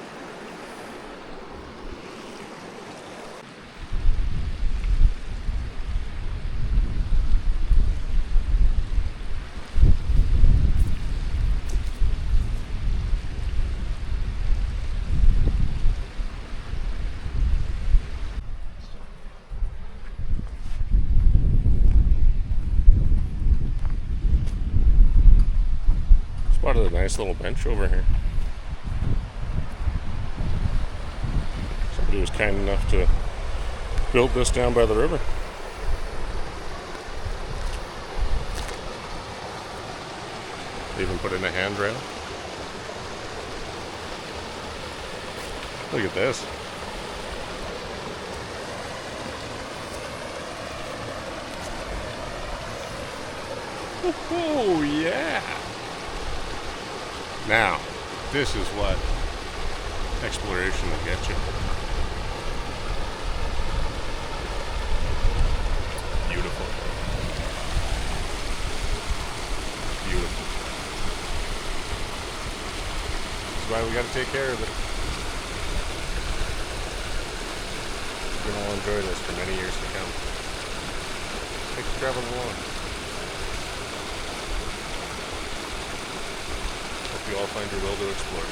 Spotted a nice little bench over here. Somebody was kind enough to build this down by the river. They even put in a handrail. Look at this. Oh yeah! Now, this is what exploration will get you. Beautiful. Beautiful. This is why we gotta take care of it. We're gonna all enjoy this for many years to come. Thanks for traveling along. Hope you all find your will to explore.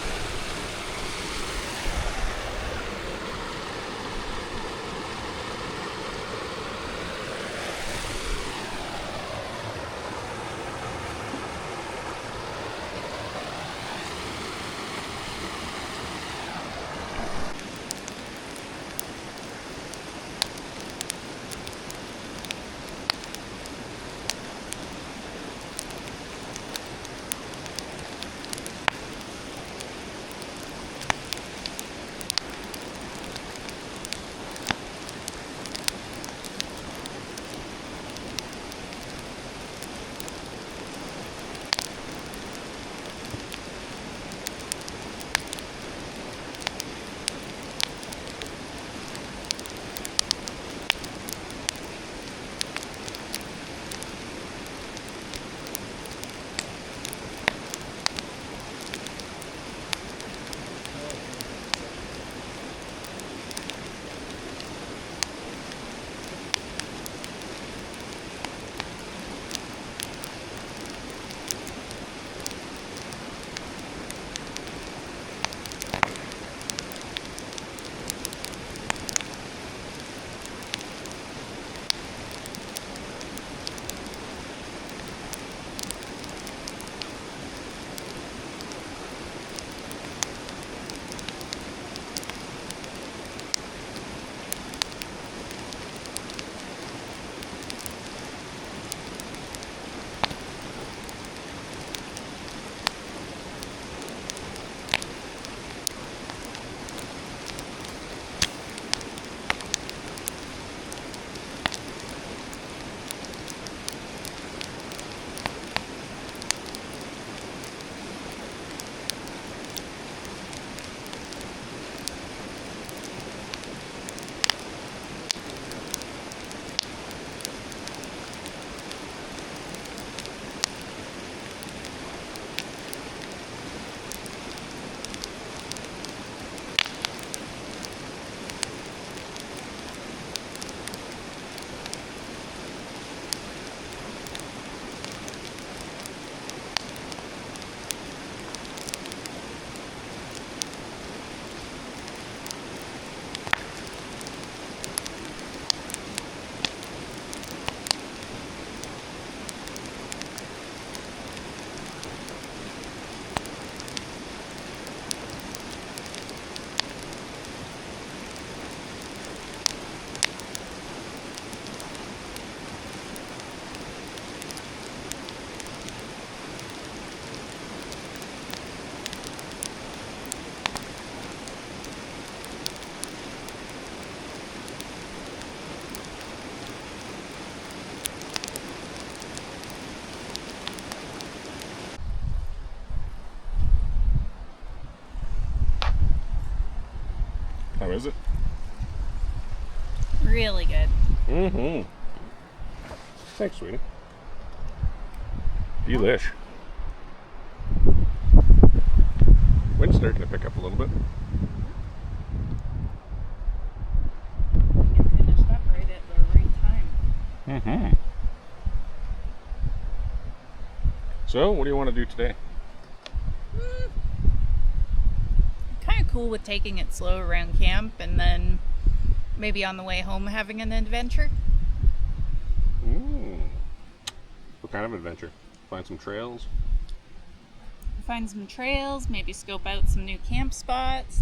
is it? Really good. Mm-hmm. Thanks, sweetie. Delish. Wind's starting to pick up a little bit. You finished up right at the right time. Mm-hmm. So, what do you want to do today? Kind of cool with taking it slow around camp and then maybe on the way home having an adventure. What kind of adventure? Find some trails? Find some trails, maybe scope out some new camp spots.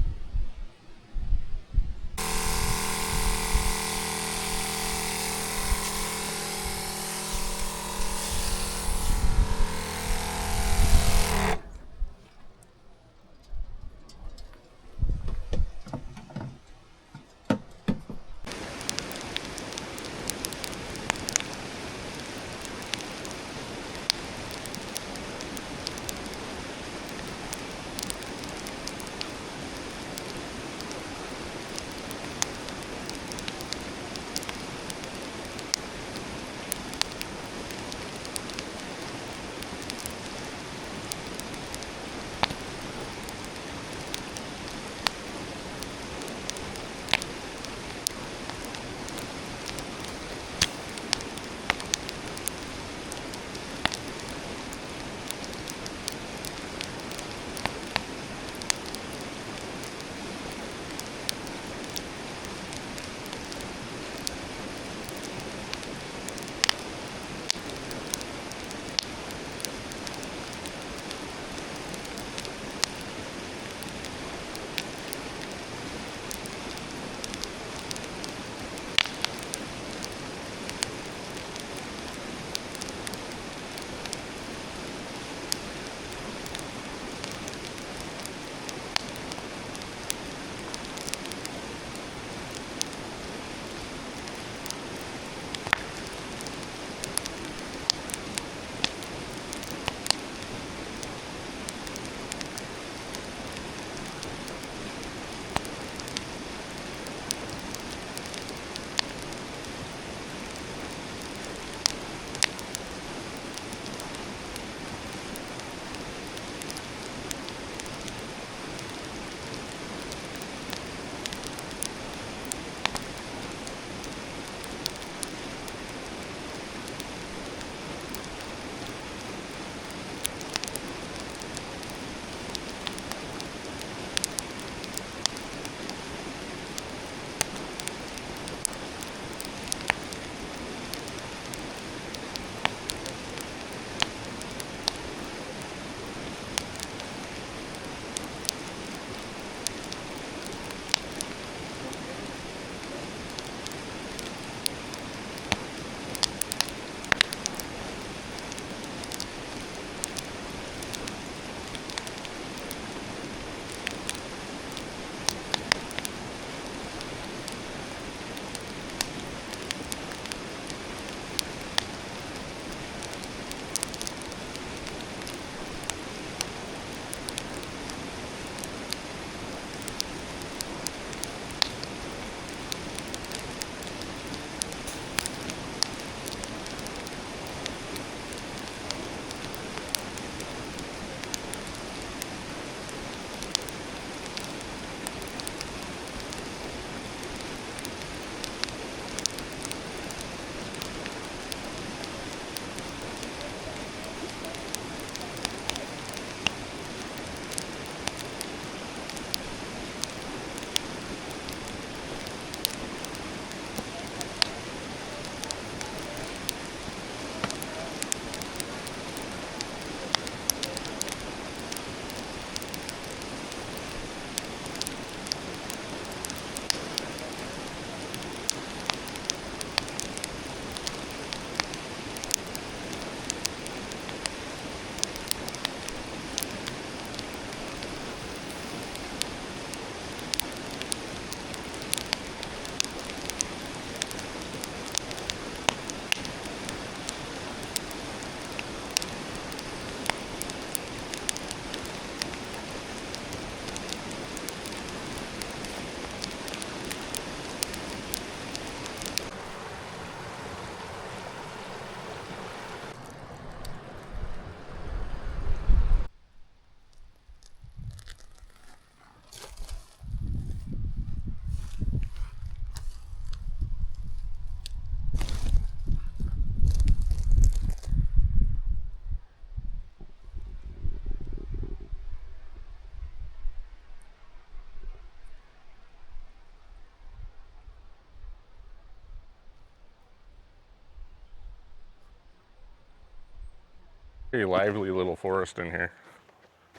Very lively little forest in here.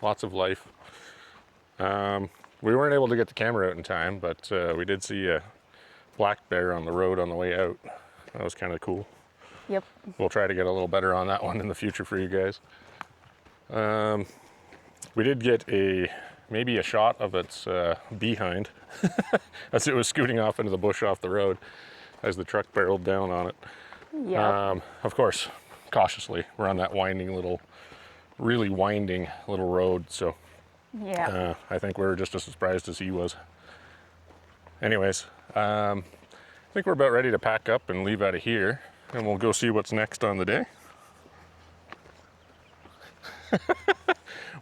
Lots of life. We weren't able to get the camera out in time, but we did see a black bear on the road on the way out. That was kind of cool. Yep. We'll try to get a little better on that one in the future for you guys. We did get maybe a shot of its behind as it was scooting off into the bush off the road as the truck barreled down on it. Yep. Of course, cautiously. We're on that really winding little road, so Yeah. I think we were just as surprised as he was. Anyways, I think we're about ready to pack up and leave out of here, and we'll go see what's next on the day.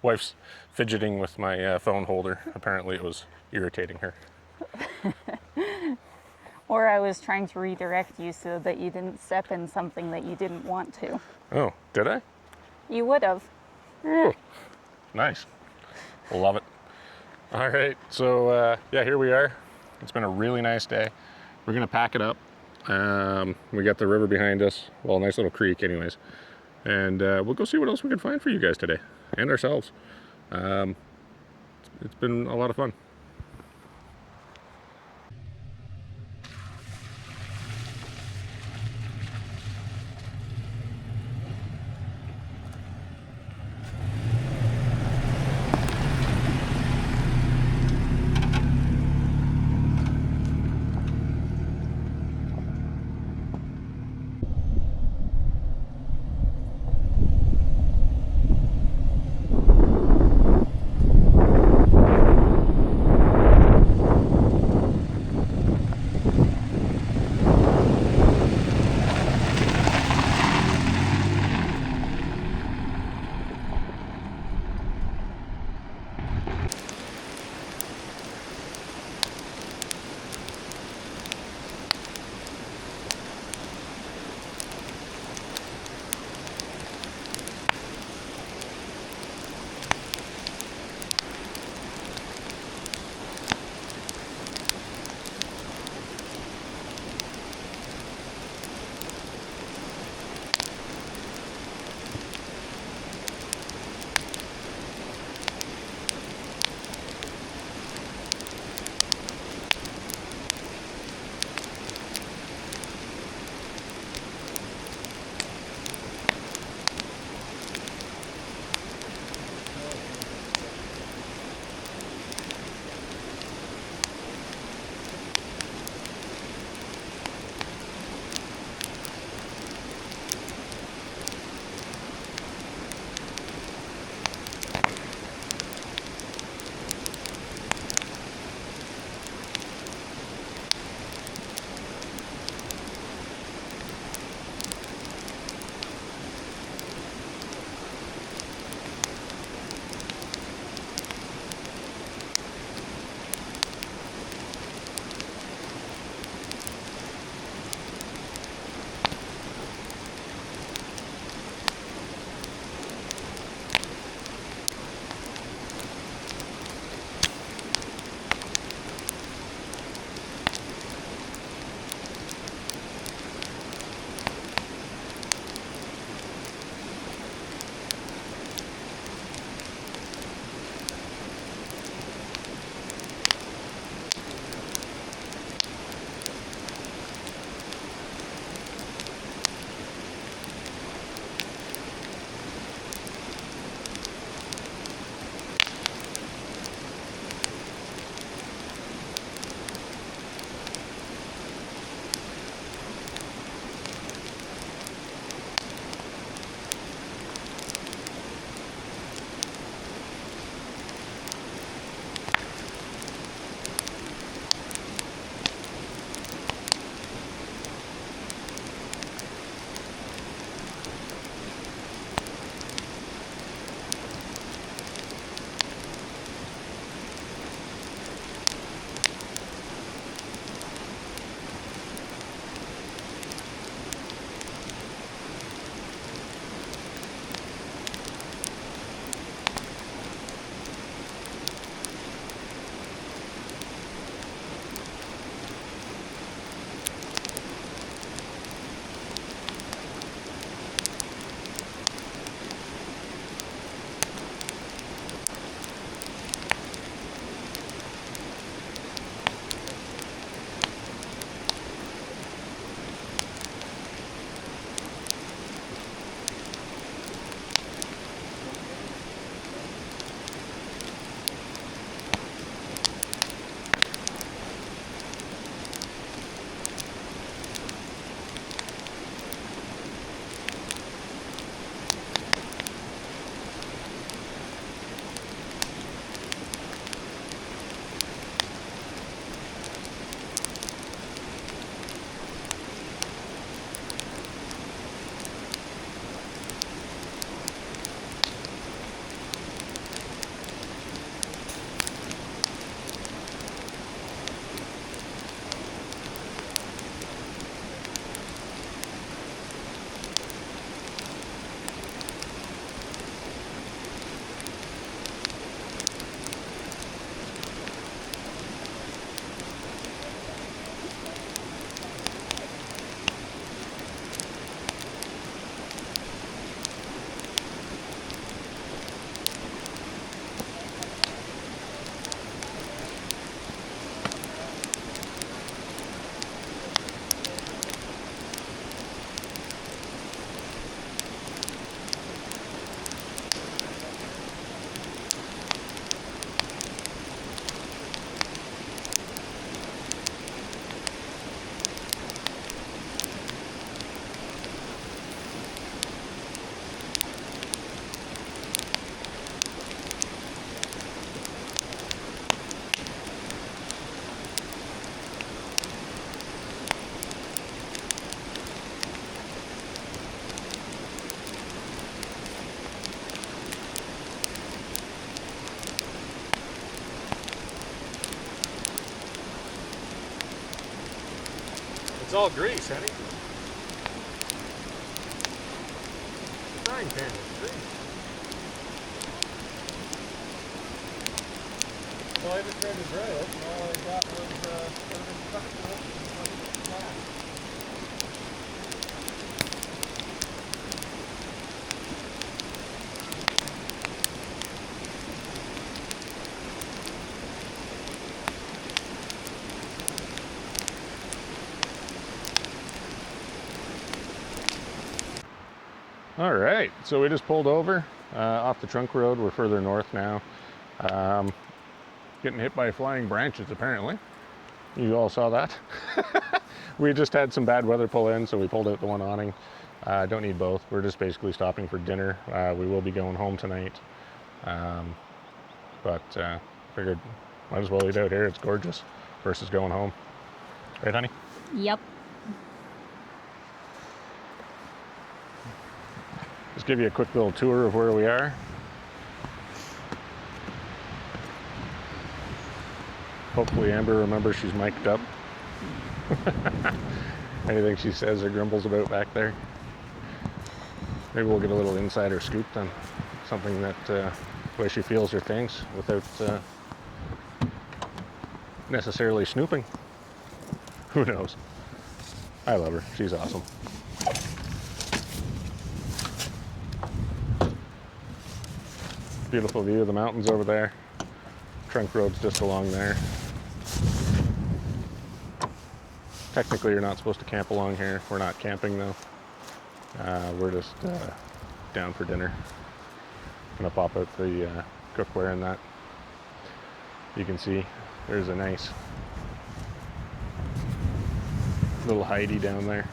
Wife's fidgeting with my phone holder. Apparently it was irritating her. Or I was trying to redirect you so that you didn't step in something that you didn't want to. Oh, did I? You would have. Oh, nice. Love it. All right, so yeah, here we are. It's been a really nice day. We're gonna pack it up. We got the river behind us. Well, a nice little creek anyways. And we'll go see what else we can find for you guys today, and ourselves. It's been a lot of fun. It's all grease, honey. The frying pan is grease. Well, I just tried to dry it, and all I got was everything stuck to it and like flat. All right, so we just pulled over off the trunk road. We're further north now. Getting hit by flying branches, apparently. You all saw that. We just had some bad weather pull in, so we pulled out the one awning. Don't need both. We're just basically stopping for dinner. We will be going home tonight. But figured might as well eat out here. It's gorgeous versus going home. Right, honey? Yep. Just give you a quick little tour of where we are. Hopefully Amber remembers she's mic'd up. Anything she says or grumbles about back there. Maybe we'll get a little insider scoop on something that the way she feels or thinks without necessarily snooping. Who knows? I love her. She's awesome. Beautiful view of the mountains over there. Trunk road's just along there. Technically, you're not supposed to camp along here. We're not camping though. We're just down for dinner. Gonna pop out the cookware and that. You can see there's a nice little Heidi down there.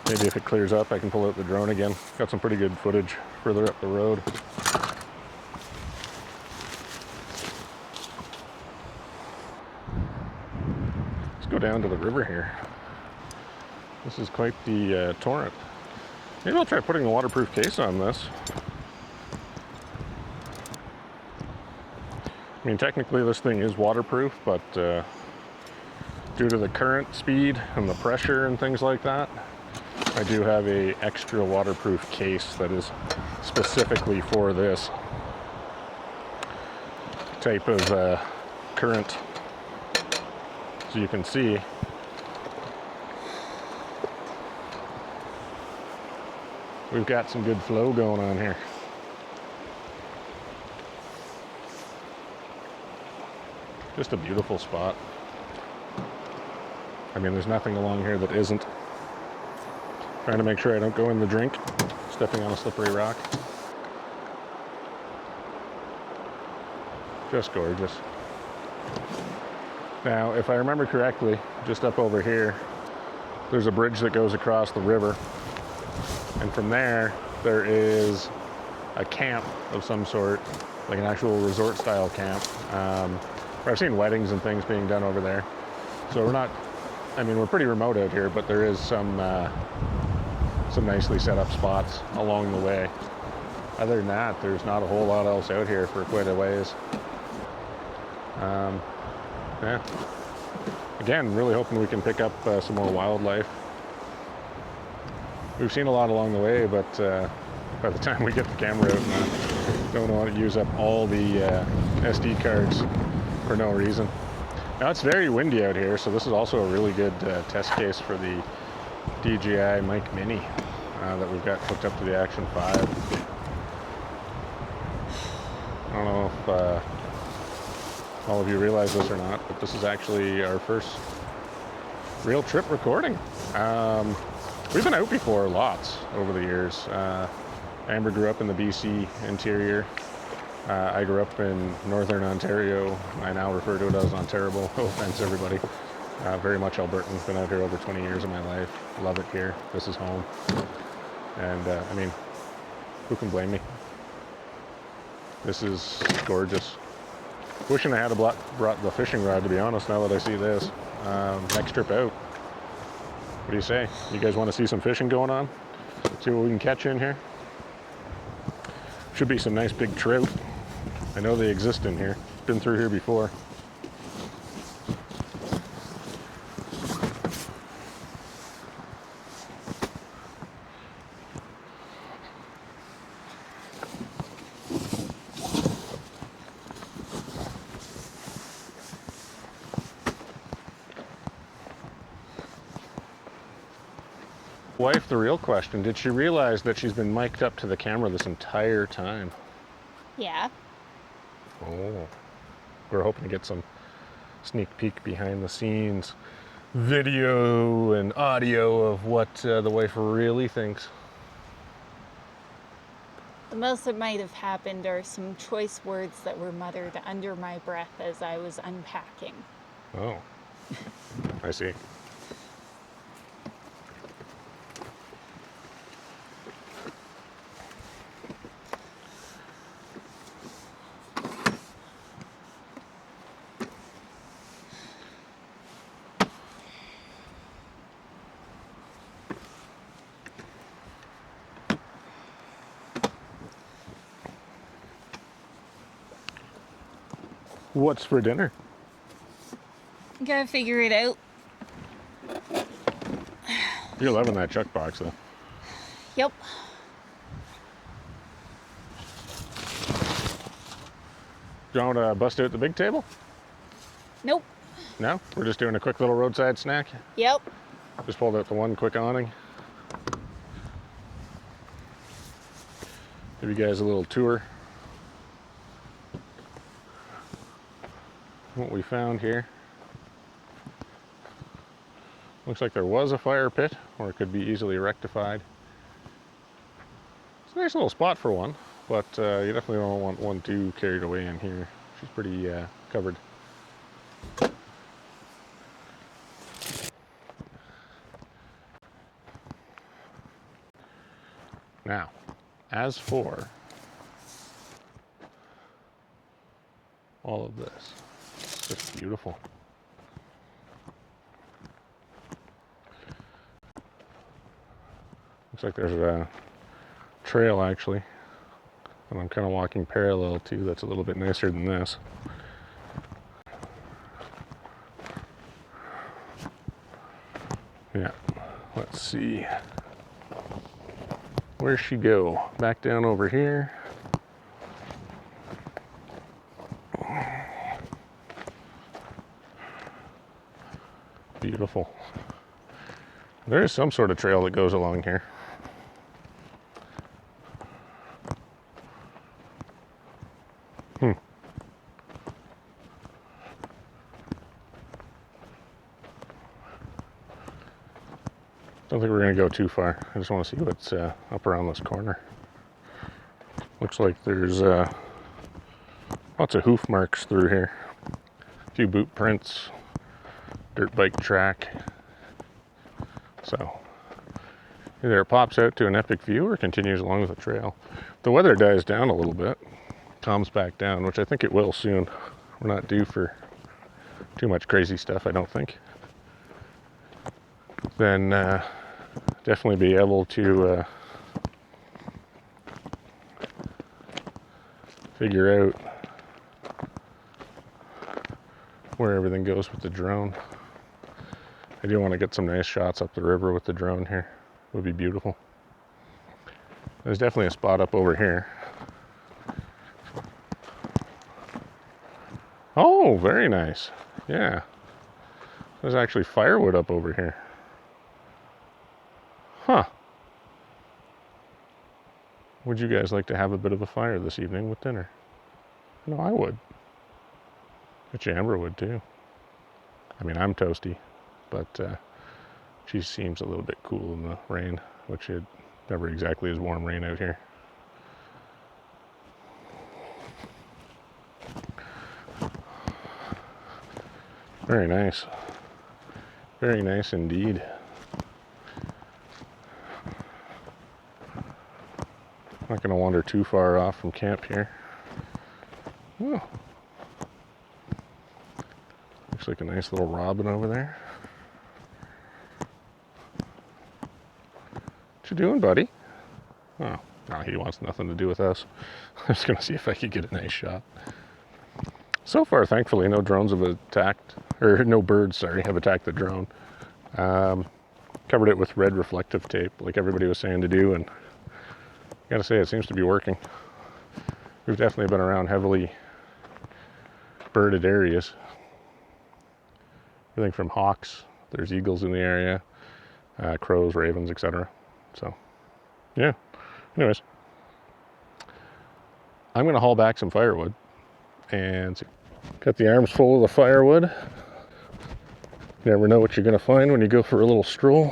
Maybe if it clears up, I can pull out the drone again. Got some pretty good footage further up the road. Let's go down to the river here. This is quite the torrent. Maybe I'll try putting a waterproof case on this. I mean, technically this thing is waterproof, but due to the current speed and the pressure and things like that, I do have a extra waterproof case that is specifically for this type of current. So you can see we've got some good flow going on here. Just a beautiful spot. I mean, there's nothing along here that isn't. Trying to make sure I don't go in the drink, stepping on a slippery rock. Just gorgeous. Now, if I remember correctly, just up over here, there's a bridge that goes across the river. And from there, there is a camp of some sort, like an actual resort style camp. I've seen weddings and things being done over there. So we're not, I mean, we're pretty remote out here, but there is some nicely set up spots along the way. Other than that, there's not a whole lot else out here for quite a ways. Yeah. Again, really hoping we can pick up some more wildlife. We've seen a lot along the way, but by the time we get the camera out, don't want to use up all the SD cards for no reason. Now it's very windy out here, so this is also a really good test case for the DJI Mic Mini that we've got hooked up to the Action 5. I don't know if all of you realize this or not, but this is actually our first real trip recording. We've been out before lots over the years. Amber grew up in the BC interior. I grew up in northern Ontario. I now refer to it as Ontario. No offense, everybody. Very much Albertan. Been out here over 20 years of my life. Love it here. This is home. And I mean, who can blame me? This is gorgeous. Wishing I had brought the fishing rod, to be honest, now that I see this. Next trip out. What do you say? You guys want to see some fishing going on? See what we can catch in here? Should be some nice big trout. I know they exist in here. Been through here before. Wife, the real question, did she realize that she's been mic'd up to the camera this entire time? Yeah. Oh, we're hoping to get some sneak peek behind the scenes video and audio of what the wife really thinks. The most that might have happened are some choice words that were muttered under my breath as I was unpacking. Oh, I see. What's for dinner? Gotta figure it out. You're loving that chuck box, though. Yep. Do you want to bust out the big table? Nope. No? We're just doing a quick little roadside snack? Yep. Just pulled out the one quick awning. Give you guys a little tour. What we found here. Looks like there was a fire pit, or it could be easily rectified. It's a nice little spot for one, but you definitely don't want one too carried away in here. She's pretty covered. Now, as for all of this, it's just beautiful. Looks like there's a trail actually, and I'm kind of walking parallel to. That's a little bit nicer than this. Yeah, let's see. Where's she go? Back down over here. Beautiful. There is some sort of trail that goes along here. Don't think we're going to go too far. I just want to see what's up around this corner. Looks like there's lots of hoof marks through here. A few boot prints, dirt bike track. So either it pops out to an epic view or continues along the trail. The weather dies down a little bit, calms back down, which I think it will soon. We're not due for too much crazy stuff, I don't think. Then definitely be able to figure out where everything goes with the drone. I do want to get some nice shots up the river with the drone here. It would be beautiful. There's definitely a spot up over here. Oh, very nice. Yeah. There's actually firewood up over here. Huh. Would you guys like to have a bit of a fire this evening with dinner? No, I would. Bet you Amber would too. I mean, I'm toasty, but she seems a little bit cool in the rain, which it never exactly is warm rain out here. Very nice. Very nice indeed. Not going to wander too far off from camp here. Oh. Looks like a nice little robin over there. What you doing, buddy? Oh, No, he wants nothing to do with us. I was going to see if I could get a nice shot. So far, thankfully, no drones have attacked, or no birds, sorry, have attacked the drone. Covered it with red reflective tape, like everybody was saying to do, and I gotta say, it seems to be working. We've definitely been around heavily birded areas. Everything from hawks, there's eagles in the area, crows, ravens, etc. So, yeah. Anyways, I'm gonna haul back some firewood and got the arms full of the firewood. You never know what you're gonna find when you go for a little stroll.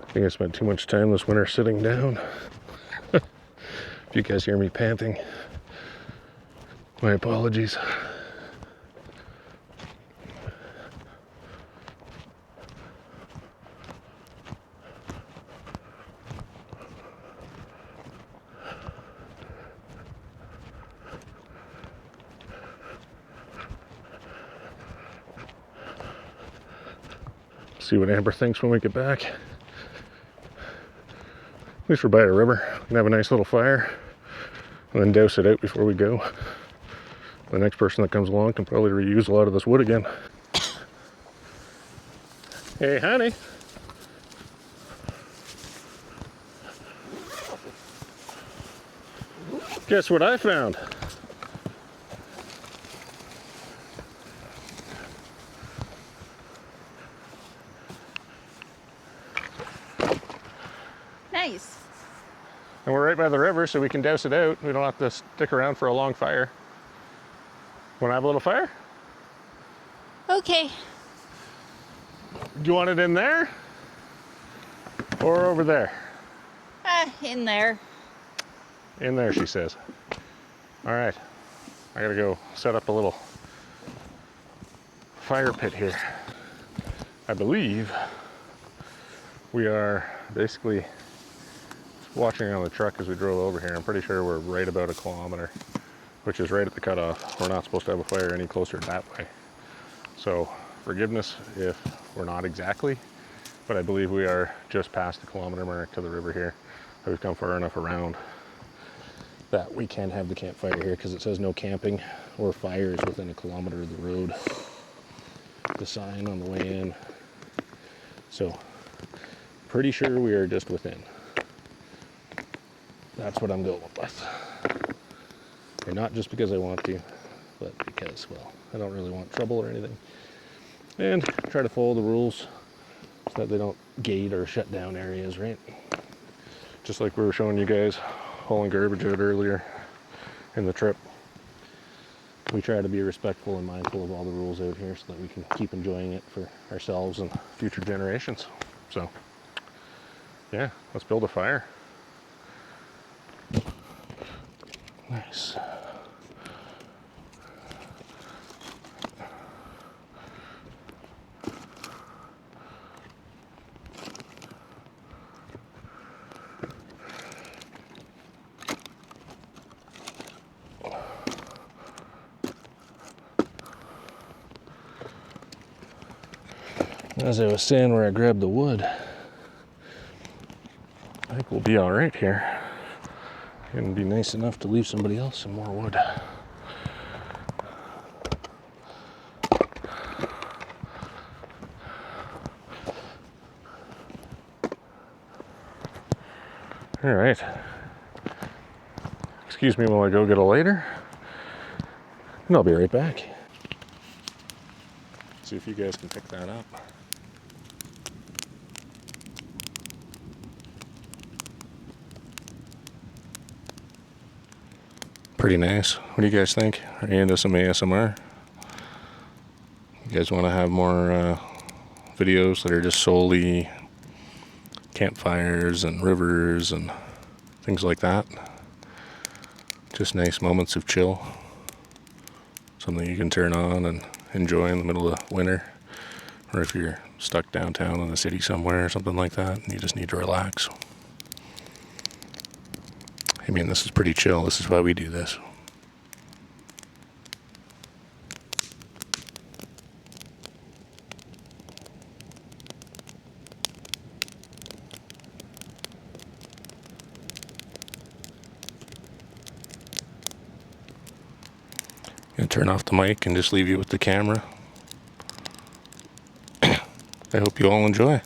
I think I spent too much time this winter sitting down. If you guys hear me panting, my apologies. See what Amber thinks when we get back. At least we're by a river. We can have a nice little fire and then douse it out before we go. The next person that comes along can probably reuse a lot of this wood again. Hey, honey. Guess what I found? Nice. And we're right by the river, so we can douse it out. We don't have to stick around for a long fire. Want to have a little fire? Okay. Do you want it in there? Or over there? In there. In there, she says. All right. I gotta go set up a little fire pit here. I believe we are basically watching on the truck as we drove over here. I'm pretty sure we're right about 1 kilometer, which is right at the cutoff. We're not supposed to have a fire any closer that way. So forgiveness if we're not exactly, but I believe we are just past the kilometer mark to the river here. We've come far enough around that we can have the campfire here because it says no camping or fires within 1 kilometer of the road. The sign on the way in. So pretty sure we are just within. That's what I'm going with. And not just because I want to, but because, well, I don't really want trouble or anything. And try to follow the rules so that they don't gate or shut down areas, right? Just like we were showing you guys hauling garbage out earlier in the trip. We try to be respectful and mindful of all the rules out here so that we can keep enjoying it for ourselves and future generations. So, yeah, let's build a fire. Nice. As I was saying where I grabbed the wood, I think we'll be all right here. It'd be nice enough to leave somebody else some more wood. All right. Excuse me while I go get a lighter, and I'll be right back. See if you guys can pick that up. Pretty nice. What do you guys think? Are you into some ASMR? You guys want to have more videos that are just solely campfires and rivers and things like that? Just nice moments of chill. Something you can turn on and enjoy in the middle of winter. Or if you're stuck downtown in the city somewhere or something like that and you just need to relax. I mean, this is pretty chill. This is why we do this. I'm gonna turn off the mic and just leave you with the camera. I hope you all enjoy.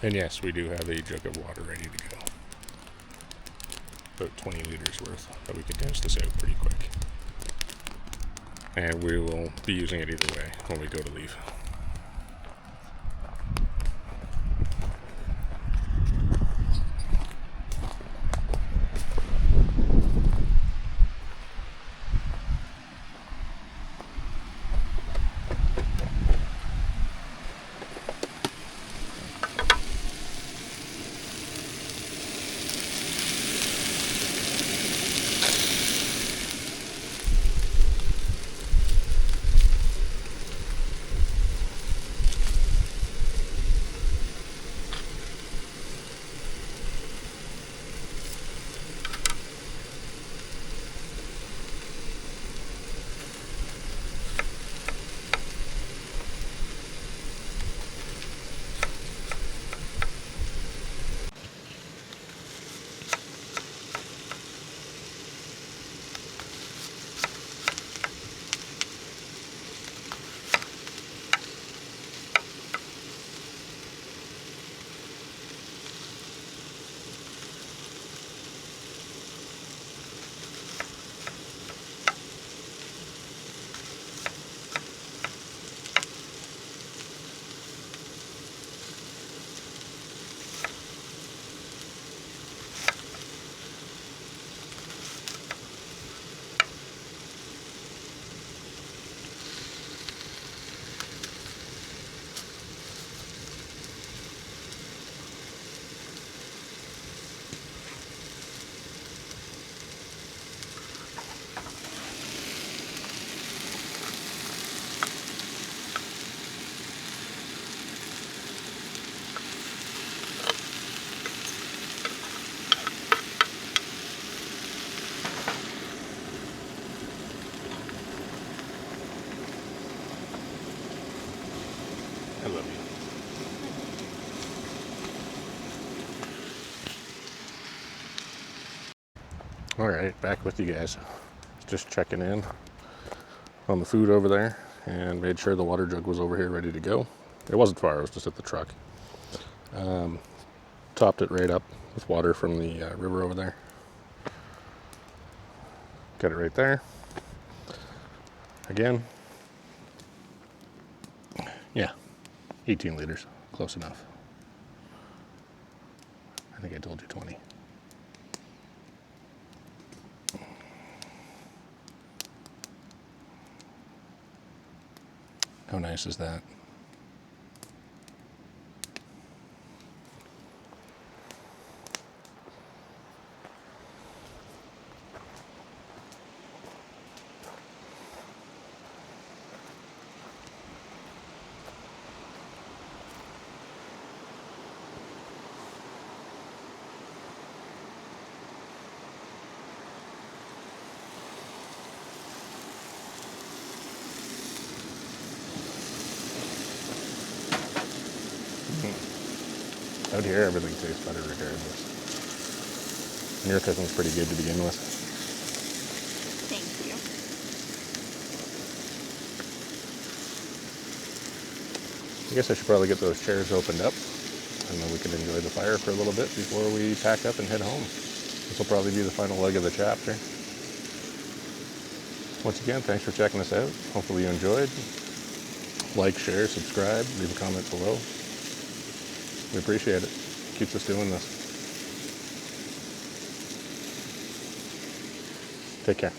And yes, we do have a jug of water ready to go. About 20 liters worth, but we can test this out pretty quick. And we will be using it either way when we go to leave. I love you. Alright, back with you guys. Just checking in on the food over there and made sure the water jug was over here ready to go. It wasn't far, it was just at the truck. Topped it right up with water from the river over there. Got it right there. Again. Yeah, 18 liters, close enough. I think I told you 20. How nice is that? Out here, everything tastes better regardless. And your cooking's pretty good to begin with. Thank you. I guess I should probably get those chairs opened up, and then we can enjoy the fire for a little bit before we pack up and head home. This will probably be the final leg of the chapter. Once again, thanks for checking us out. Hopefully you enjoyed. Like, share, subscribe, leave a comment below. We appreciate it. Keeps us doing this. Take care.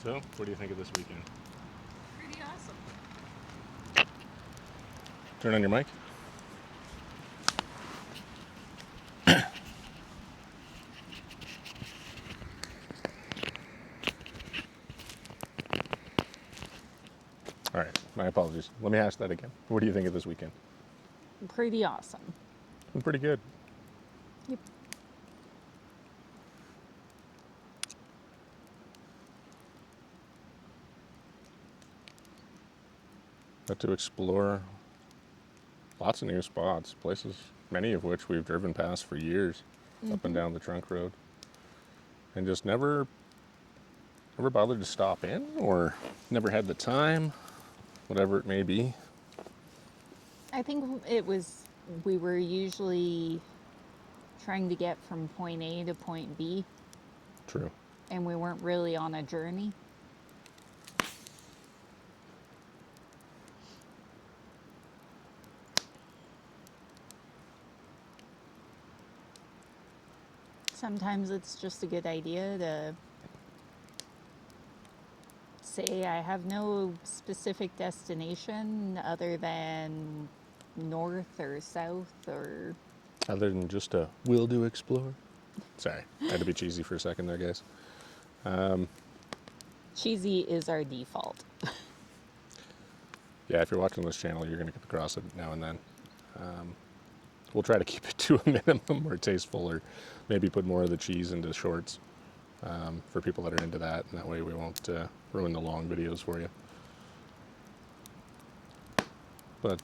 So, what do you think of this weekend? Pretty awesome. Turn on your mic. All right, my apologies. Let me ask that again. What do you think of this weekend? Pretty awesome. Been pretty good. Yep. Got to explore lots of new spots, places, many of which we've driven past for years, up and down the trunk road, and just never bothered to stop in, or never had the time, whatever it may be. I think we were usually trying to get from point A to point B, True. and we weren't really on a journey. Sometimes it's just a good idea to say, I have no specific destination other than north or south or... Other than just a will do explore. Sorry, I had to be cheesy for a second there, guys. Cheesy is our default. Yeah, if you're watching this channel, you're going to come across it now and then. We'll try to keep it to a minimum or tasteful, or maybe put more of the cheese into shorts for people that are into that, and that way we won't ruin the long videos for you. But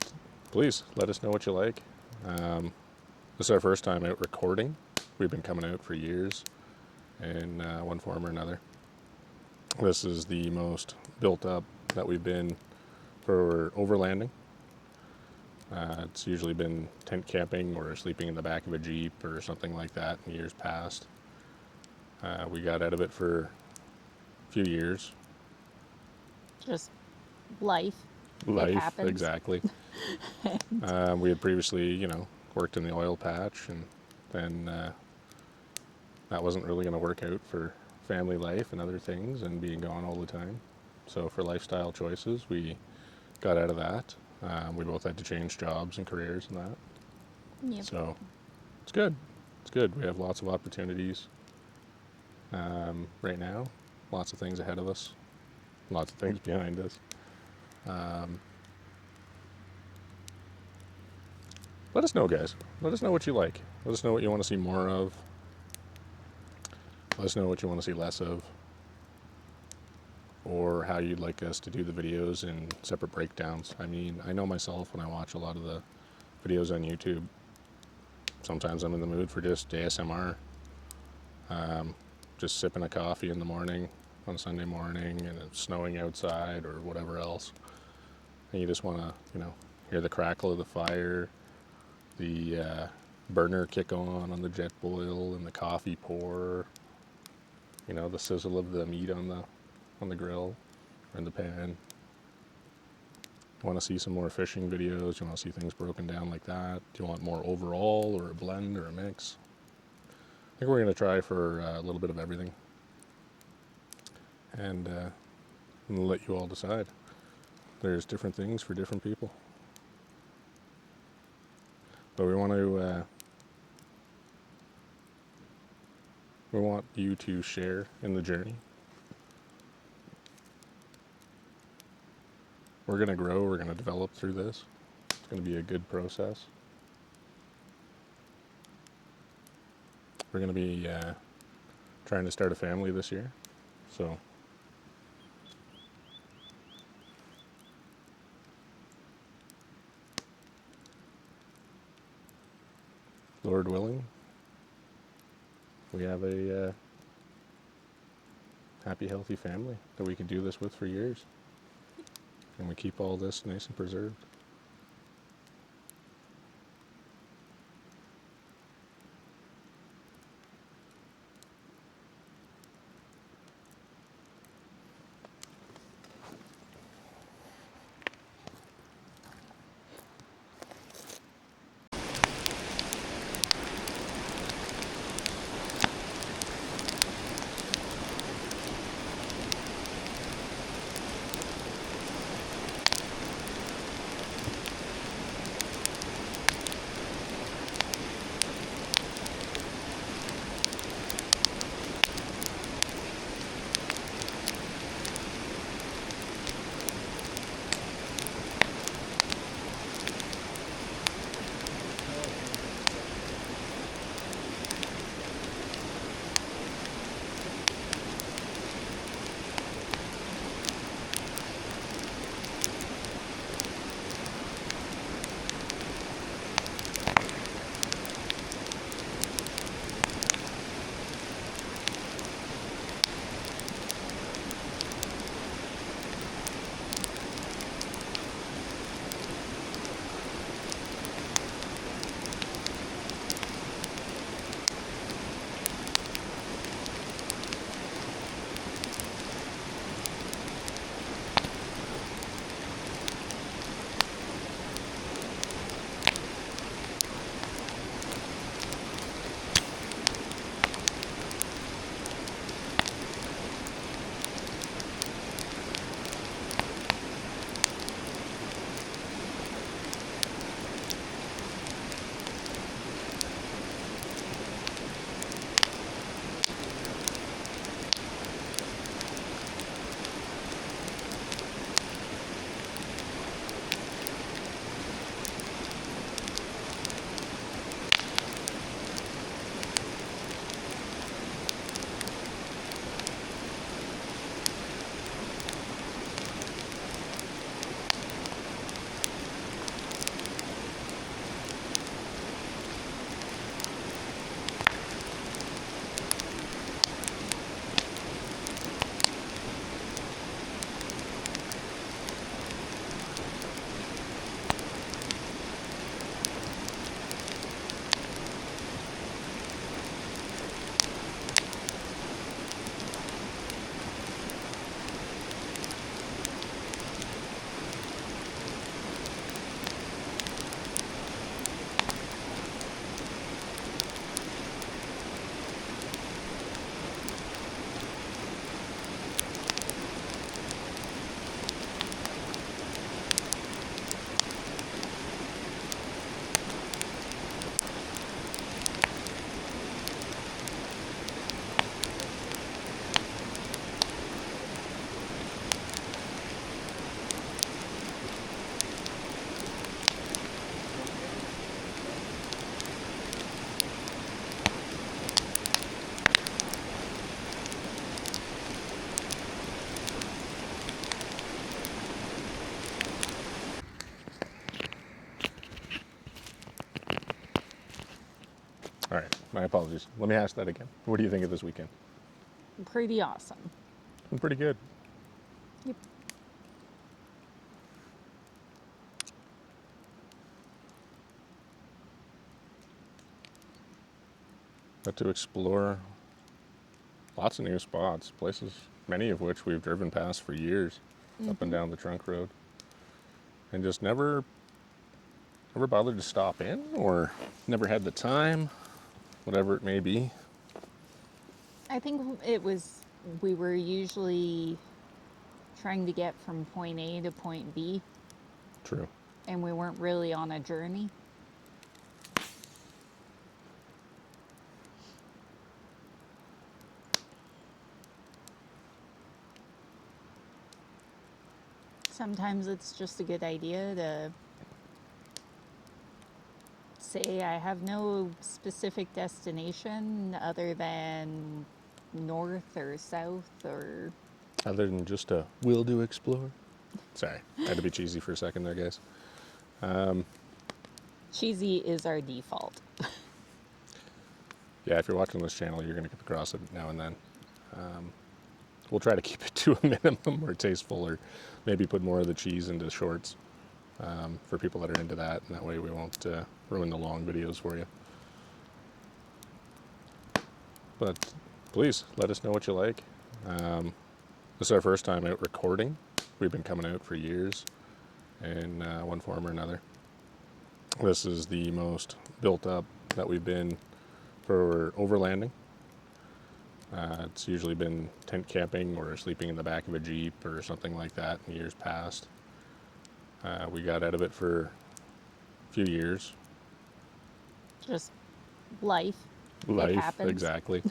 please, let us know what you like. This is our first time out recording. We've been coming out for years in one form or another. This is the most built up that we've been for overlanding. It's usually been tent camping or sleeping in the back of a Jeep or something like that in years past. We got out of it for a few years. Just life. It Life, happens. exactly. We had previously, worked in the oil patch, and then that wasn't really going to work out for family life and other things and being gone all the time. So for lifestyle choices, we got out of that. We both had to change jobs and careers and that. Yep. So it's good. It's good. We have lots of opportunities right now. Lots of things ahead of us. Lots of things behind us. Let us know, guys. Let us know what you like. Let us know what you want to see more of. Let us know what you want to see less of. Or how you'd like us to do the videos in separate breakdowns. I mean, I know myself when I watch a lot of the videos on YouTube, sometimes I'm in the mood for just ASMR. Just sipping a coffee in the morning on a Sunday morning, and it's snowing outside or whatever else. And you just want to, hear the crackle of the fire, the burner kick on the jet boil, and the coffee pour, the sizzle of the meat on the grill or in the pan. You want to see some more fishing videos? You want to see things broken down like that? Do you want more overall, or a blend, or a mix? I think we're going to try for a little bit of everything, and we'll let you all decide. There's different things for different people, but we want you to share in the journey. We're going to grow, we're going to develop through this. It's going to be a good process. We're going to be trying to start a family this year, so Lord willing, we have a happy, healthy family that we can do this with for years. And we keep all this nice and preserved. My apologies. Let me ask that again. What do you think of this weekend? Pretty awesome. Been pretty good. Yep. Got to explore lots of new spots, places, many of which we've driven past for years, up and down the trunk road, and just never bothered to stop in, or never had the time, whatever it may be. I think we were usually trying to get from point A to point B, True. and we weren't really on a journey. Sometimes it's just a good idea to say, I have no specific destination other than north or south or... Other than just a will to explore. Sorry, I had to be cheesy for a second there, guys. Cheesy is our default. Yeah, if you're watching this channel, you're going to come across it now and then. We'll try to keep it to a minimum or tasteful, or maybe put more of the cheese into shorts for people that are into that, and that way we won't ruin the long videos for you. But please, let us know what you like. This is our first time out recording. We've been coming out for years in one form or another. This is the most built up that we've been for overlanding. It's usually been tent camping or sleeping in the back of a Jeep or something like that in years past. We got out of it for a few years. Just life. Life, it happens. exactly.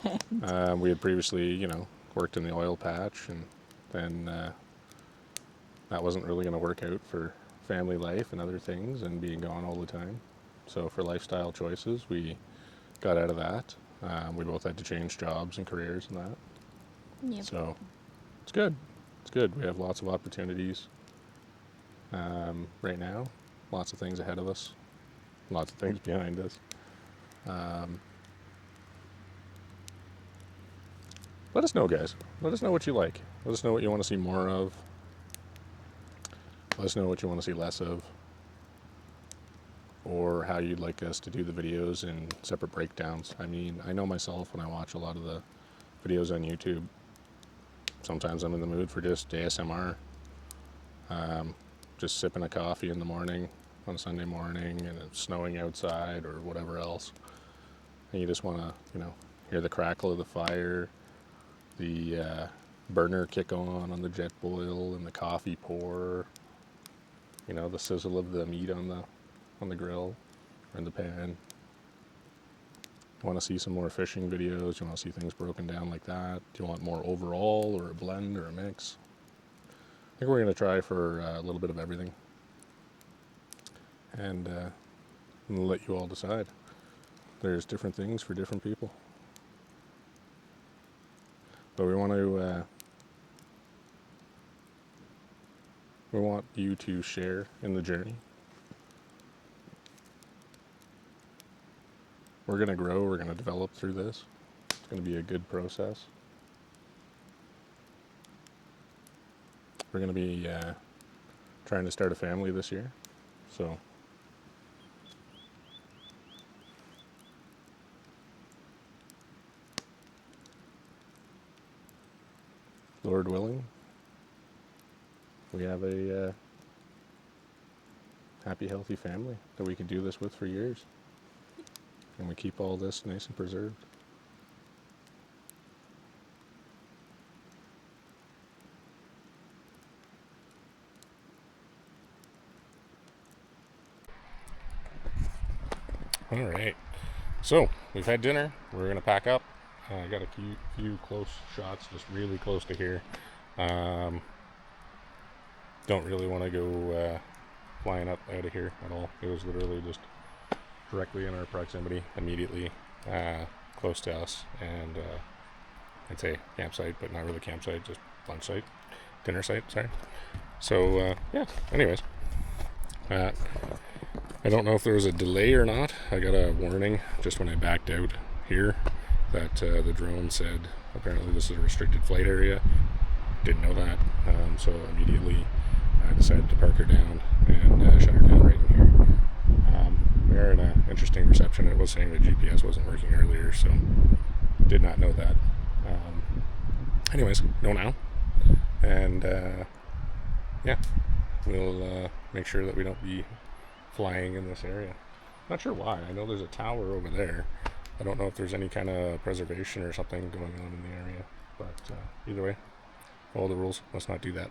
We had previously, worked in the oil patch, and then that wasn't really going to work out for family life and other things and being gone all the time. So for lifestyle choices, we got out of that. We both had to change jobs and careers and that. Yep. So it's good. It's good. We have lots of opportunities right now. Lots of things ahead of us. Lots of things behind us. Let us know, guys. Let us know what you like. Let us know what you want to see more of. Let us know what you want to see less of. Or how you'd like us to do the videos in separate breakdowns. I mean, I know myself when I watch a lot of the videos on YouTube, sometimes I'm in the mood for just ASMR. Just sipping a coffee in the morning on a Sunday morning, and it's snowing outside or whatever else. And you just want to, hear the crackle of the fire, the burner kick on the jet boil, and the coffee pour, the sizzle of the meat on the grill or in the pan. You want to see some more fishing videos? You want to see things broken down like that? Do you want more overall, or a blend, or a mix? I think we're going to try for a little bit of everything, and we'll let you all decide. There's different things for different people, but we want you to share in the journey. We're going to grow, we're going to develop through this. It's going to be a good process. We're going to be trying to start a family this year, so Lord willing, we have a happy, healthy family that we can do this with for years. And we keep all this nice and preserved. All right. So we've had dinner. We're gonna pack up. I got a few close shots, just really close to here. Don't really want to go flying up out of here at all. It was literally just directly in our proximity, immediately close to us, and I'd say campsite, but not really campsite, just lunch site, dinner site, sorry. So yeah, anyways, I don't know if there was a delay or not. I got a warning just when I backed out here that the drone said apparently this is a restricted flight area. Didn't know that, so immediately I decided to park her down and shut her down right in here. We are in an interesting reception. It was saying that GPS wasn't working earlier, so did not know that. Anyways, know now. And yeah, we'll make sure that we don't be flying in this area. Not sure why. I know there's a tower over there. I don't know if there's any kind of preservation or something going on in the area. But either way, follow the rules. Let's not do that.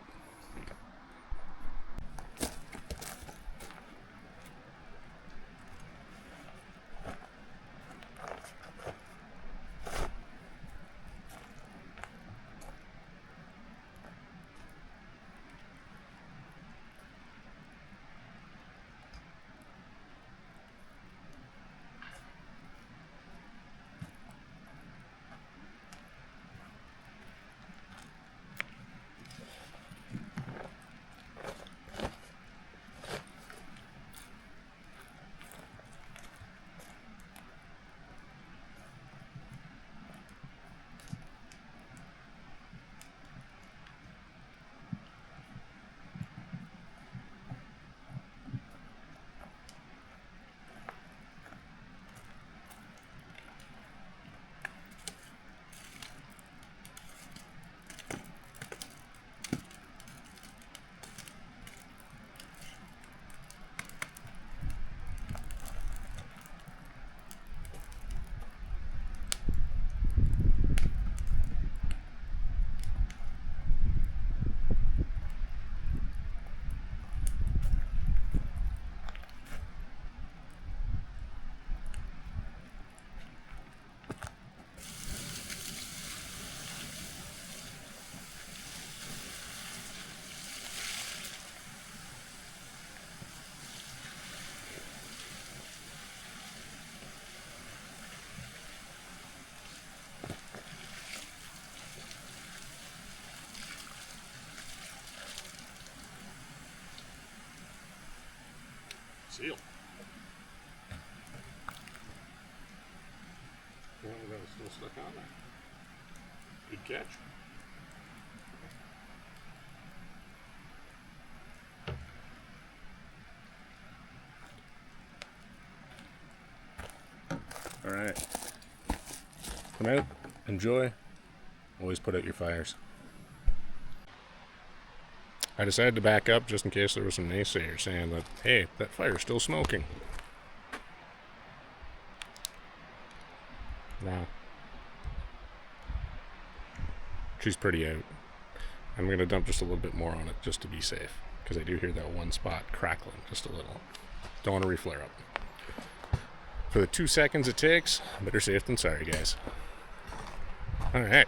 Seal. Well, that's still stuck on there. Good catch. All right. Come out, enjoy. Always put out your fires. I decided to back up just in case there was some naysayers saying that, hey, that fire's still smoking. Nah. She's pretty out. I'm going to dump just a little bit more on it just to be safe, because I do hear that one spot crackling just a little. Don't want to reflare up. For the 2 seconds it takes, better safe than sorry, guys. Alright.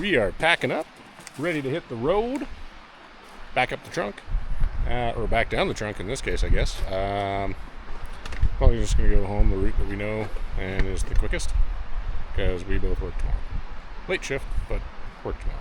We are packing up, ready to hit the road. Back up the trunk, or back down the trunk in this case, I guess. Probably just going to go home the route that we know and is the quickest, because we both work tomorrow. Late shift, but work tomorrow.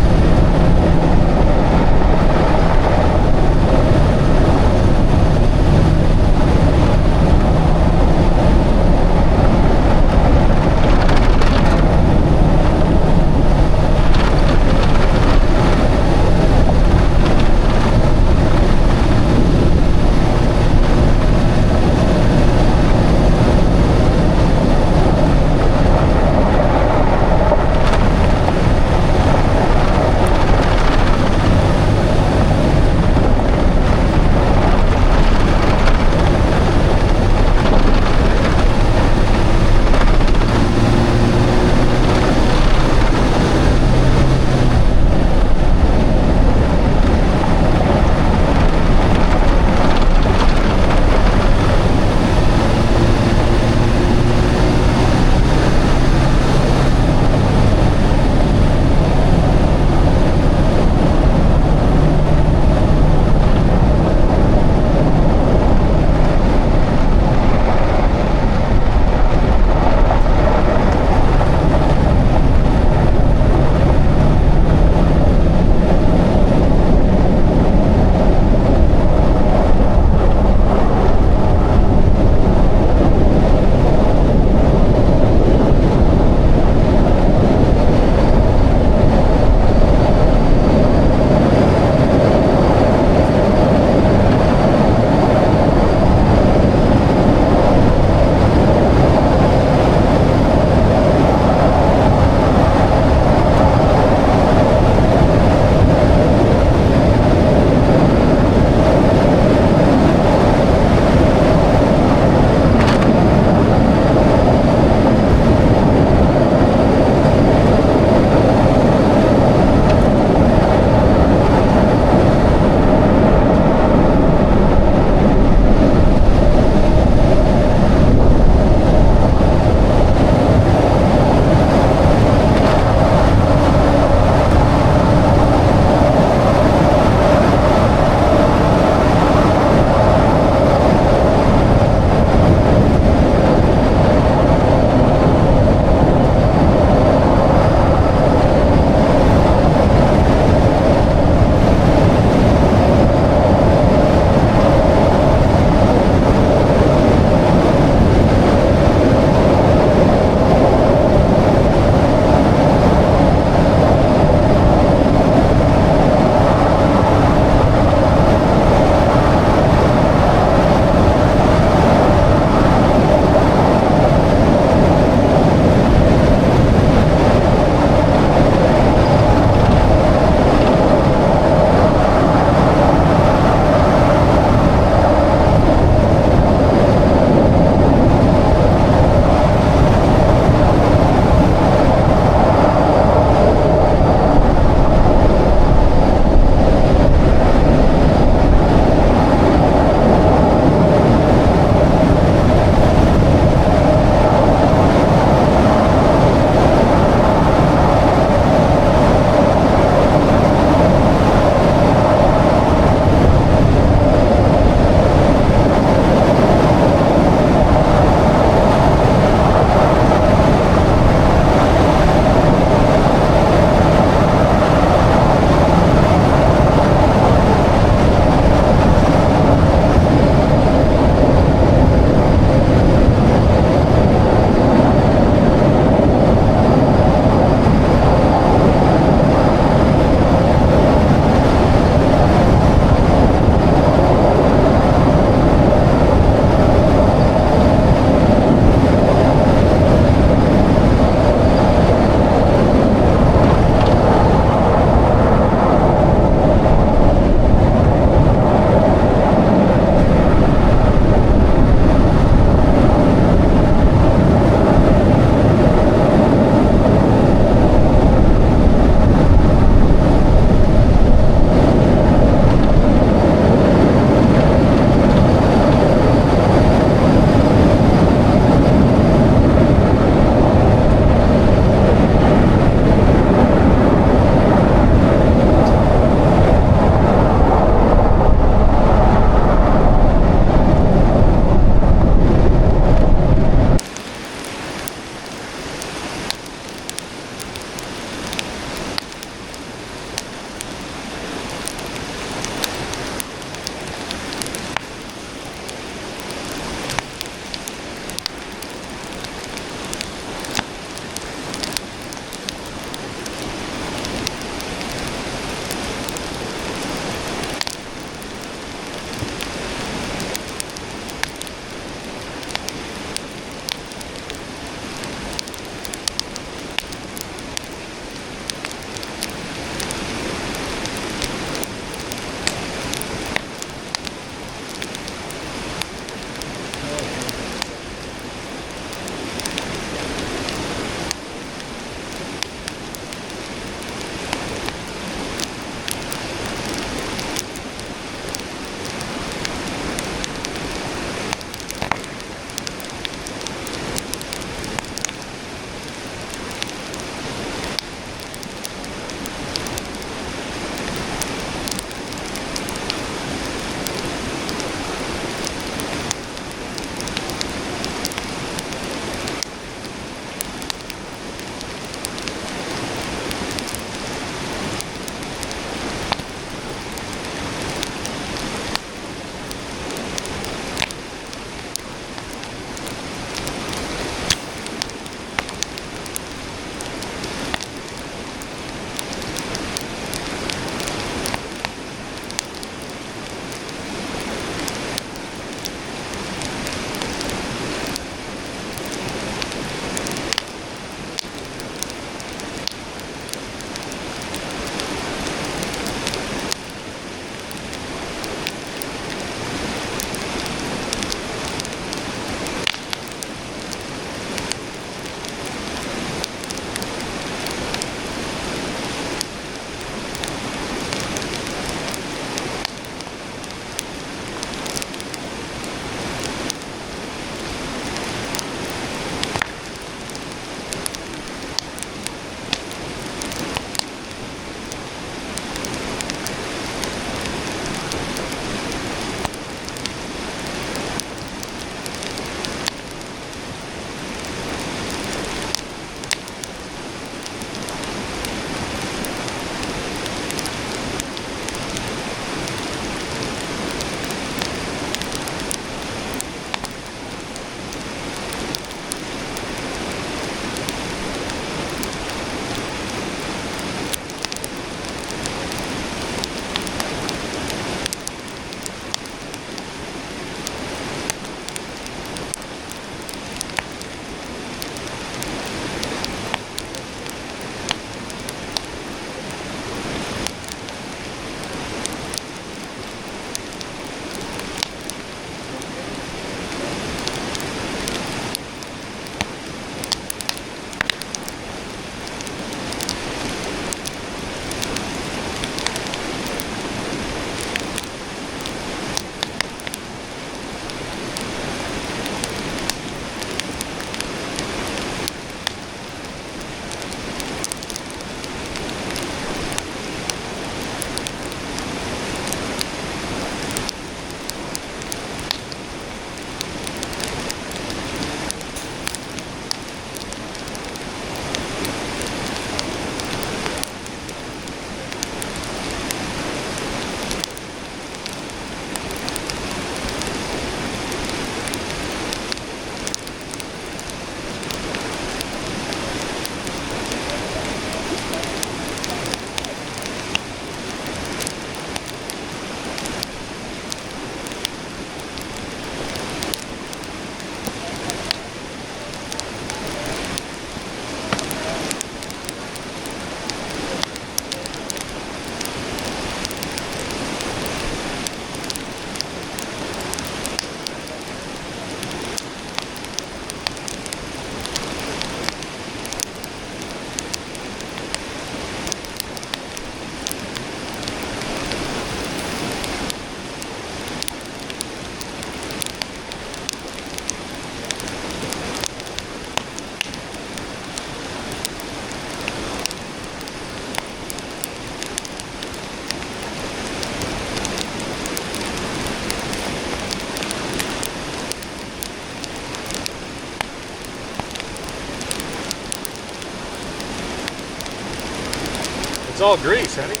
It's all grease, honey. The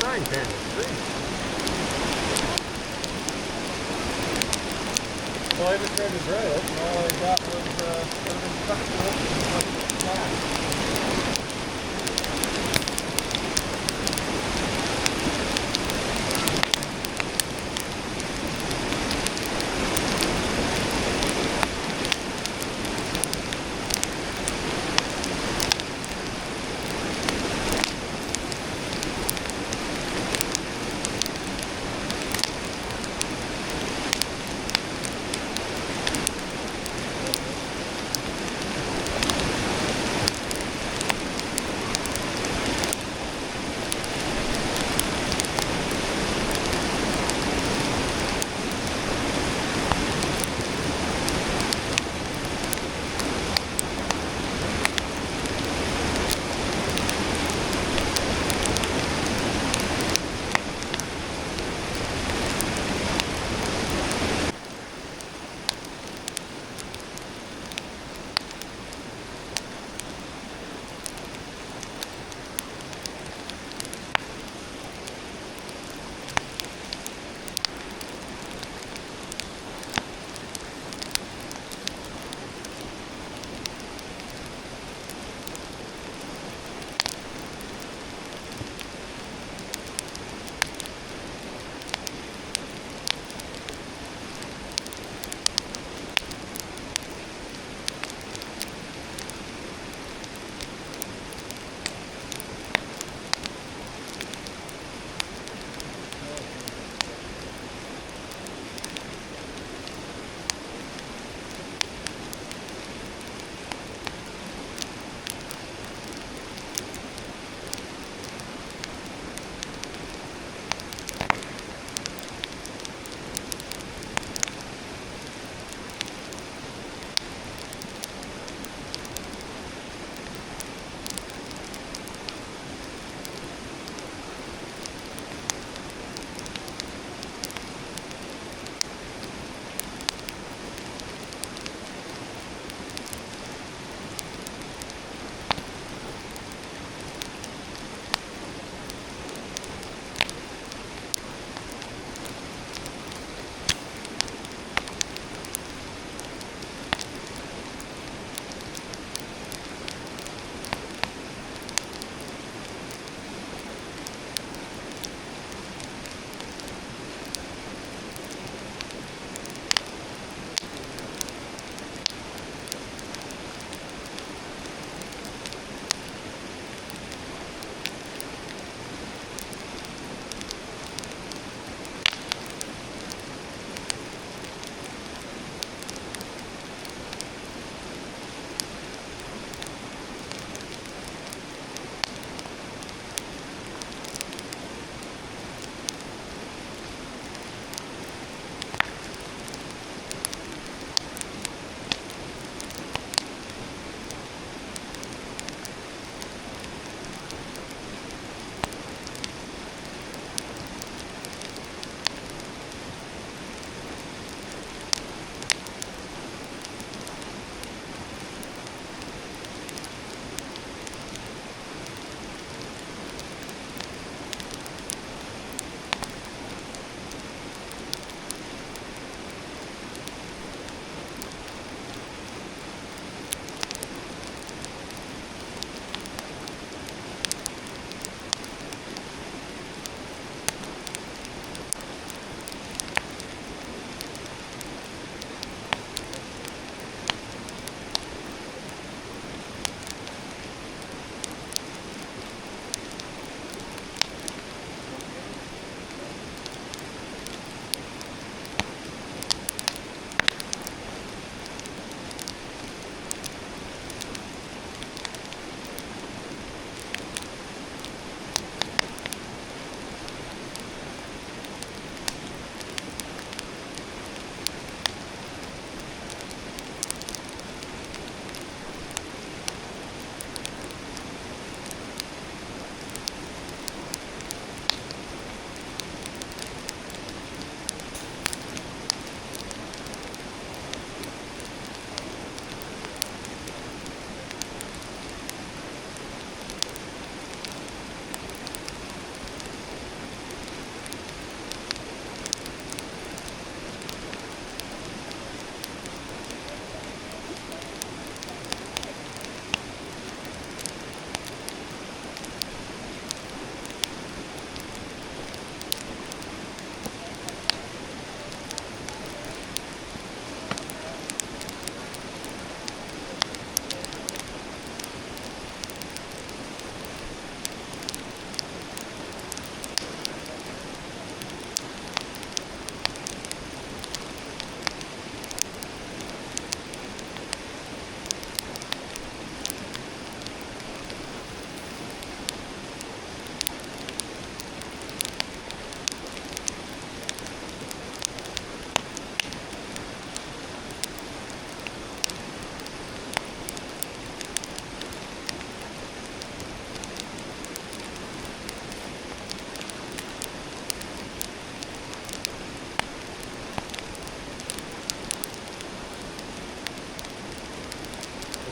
frying pan is grease. Well, I just tried to dry it, and all I got was everything stuck to it and black.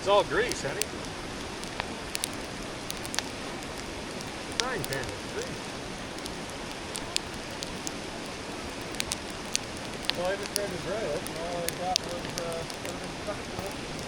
It's all grease, honey. The frying pan is grease. Well, I just tried to dry it, and all I got was everything stuck to it.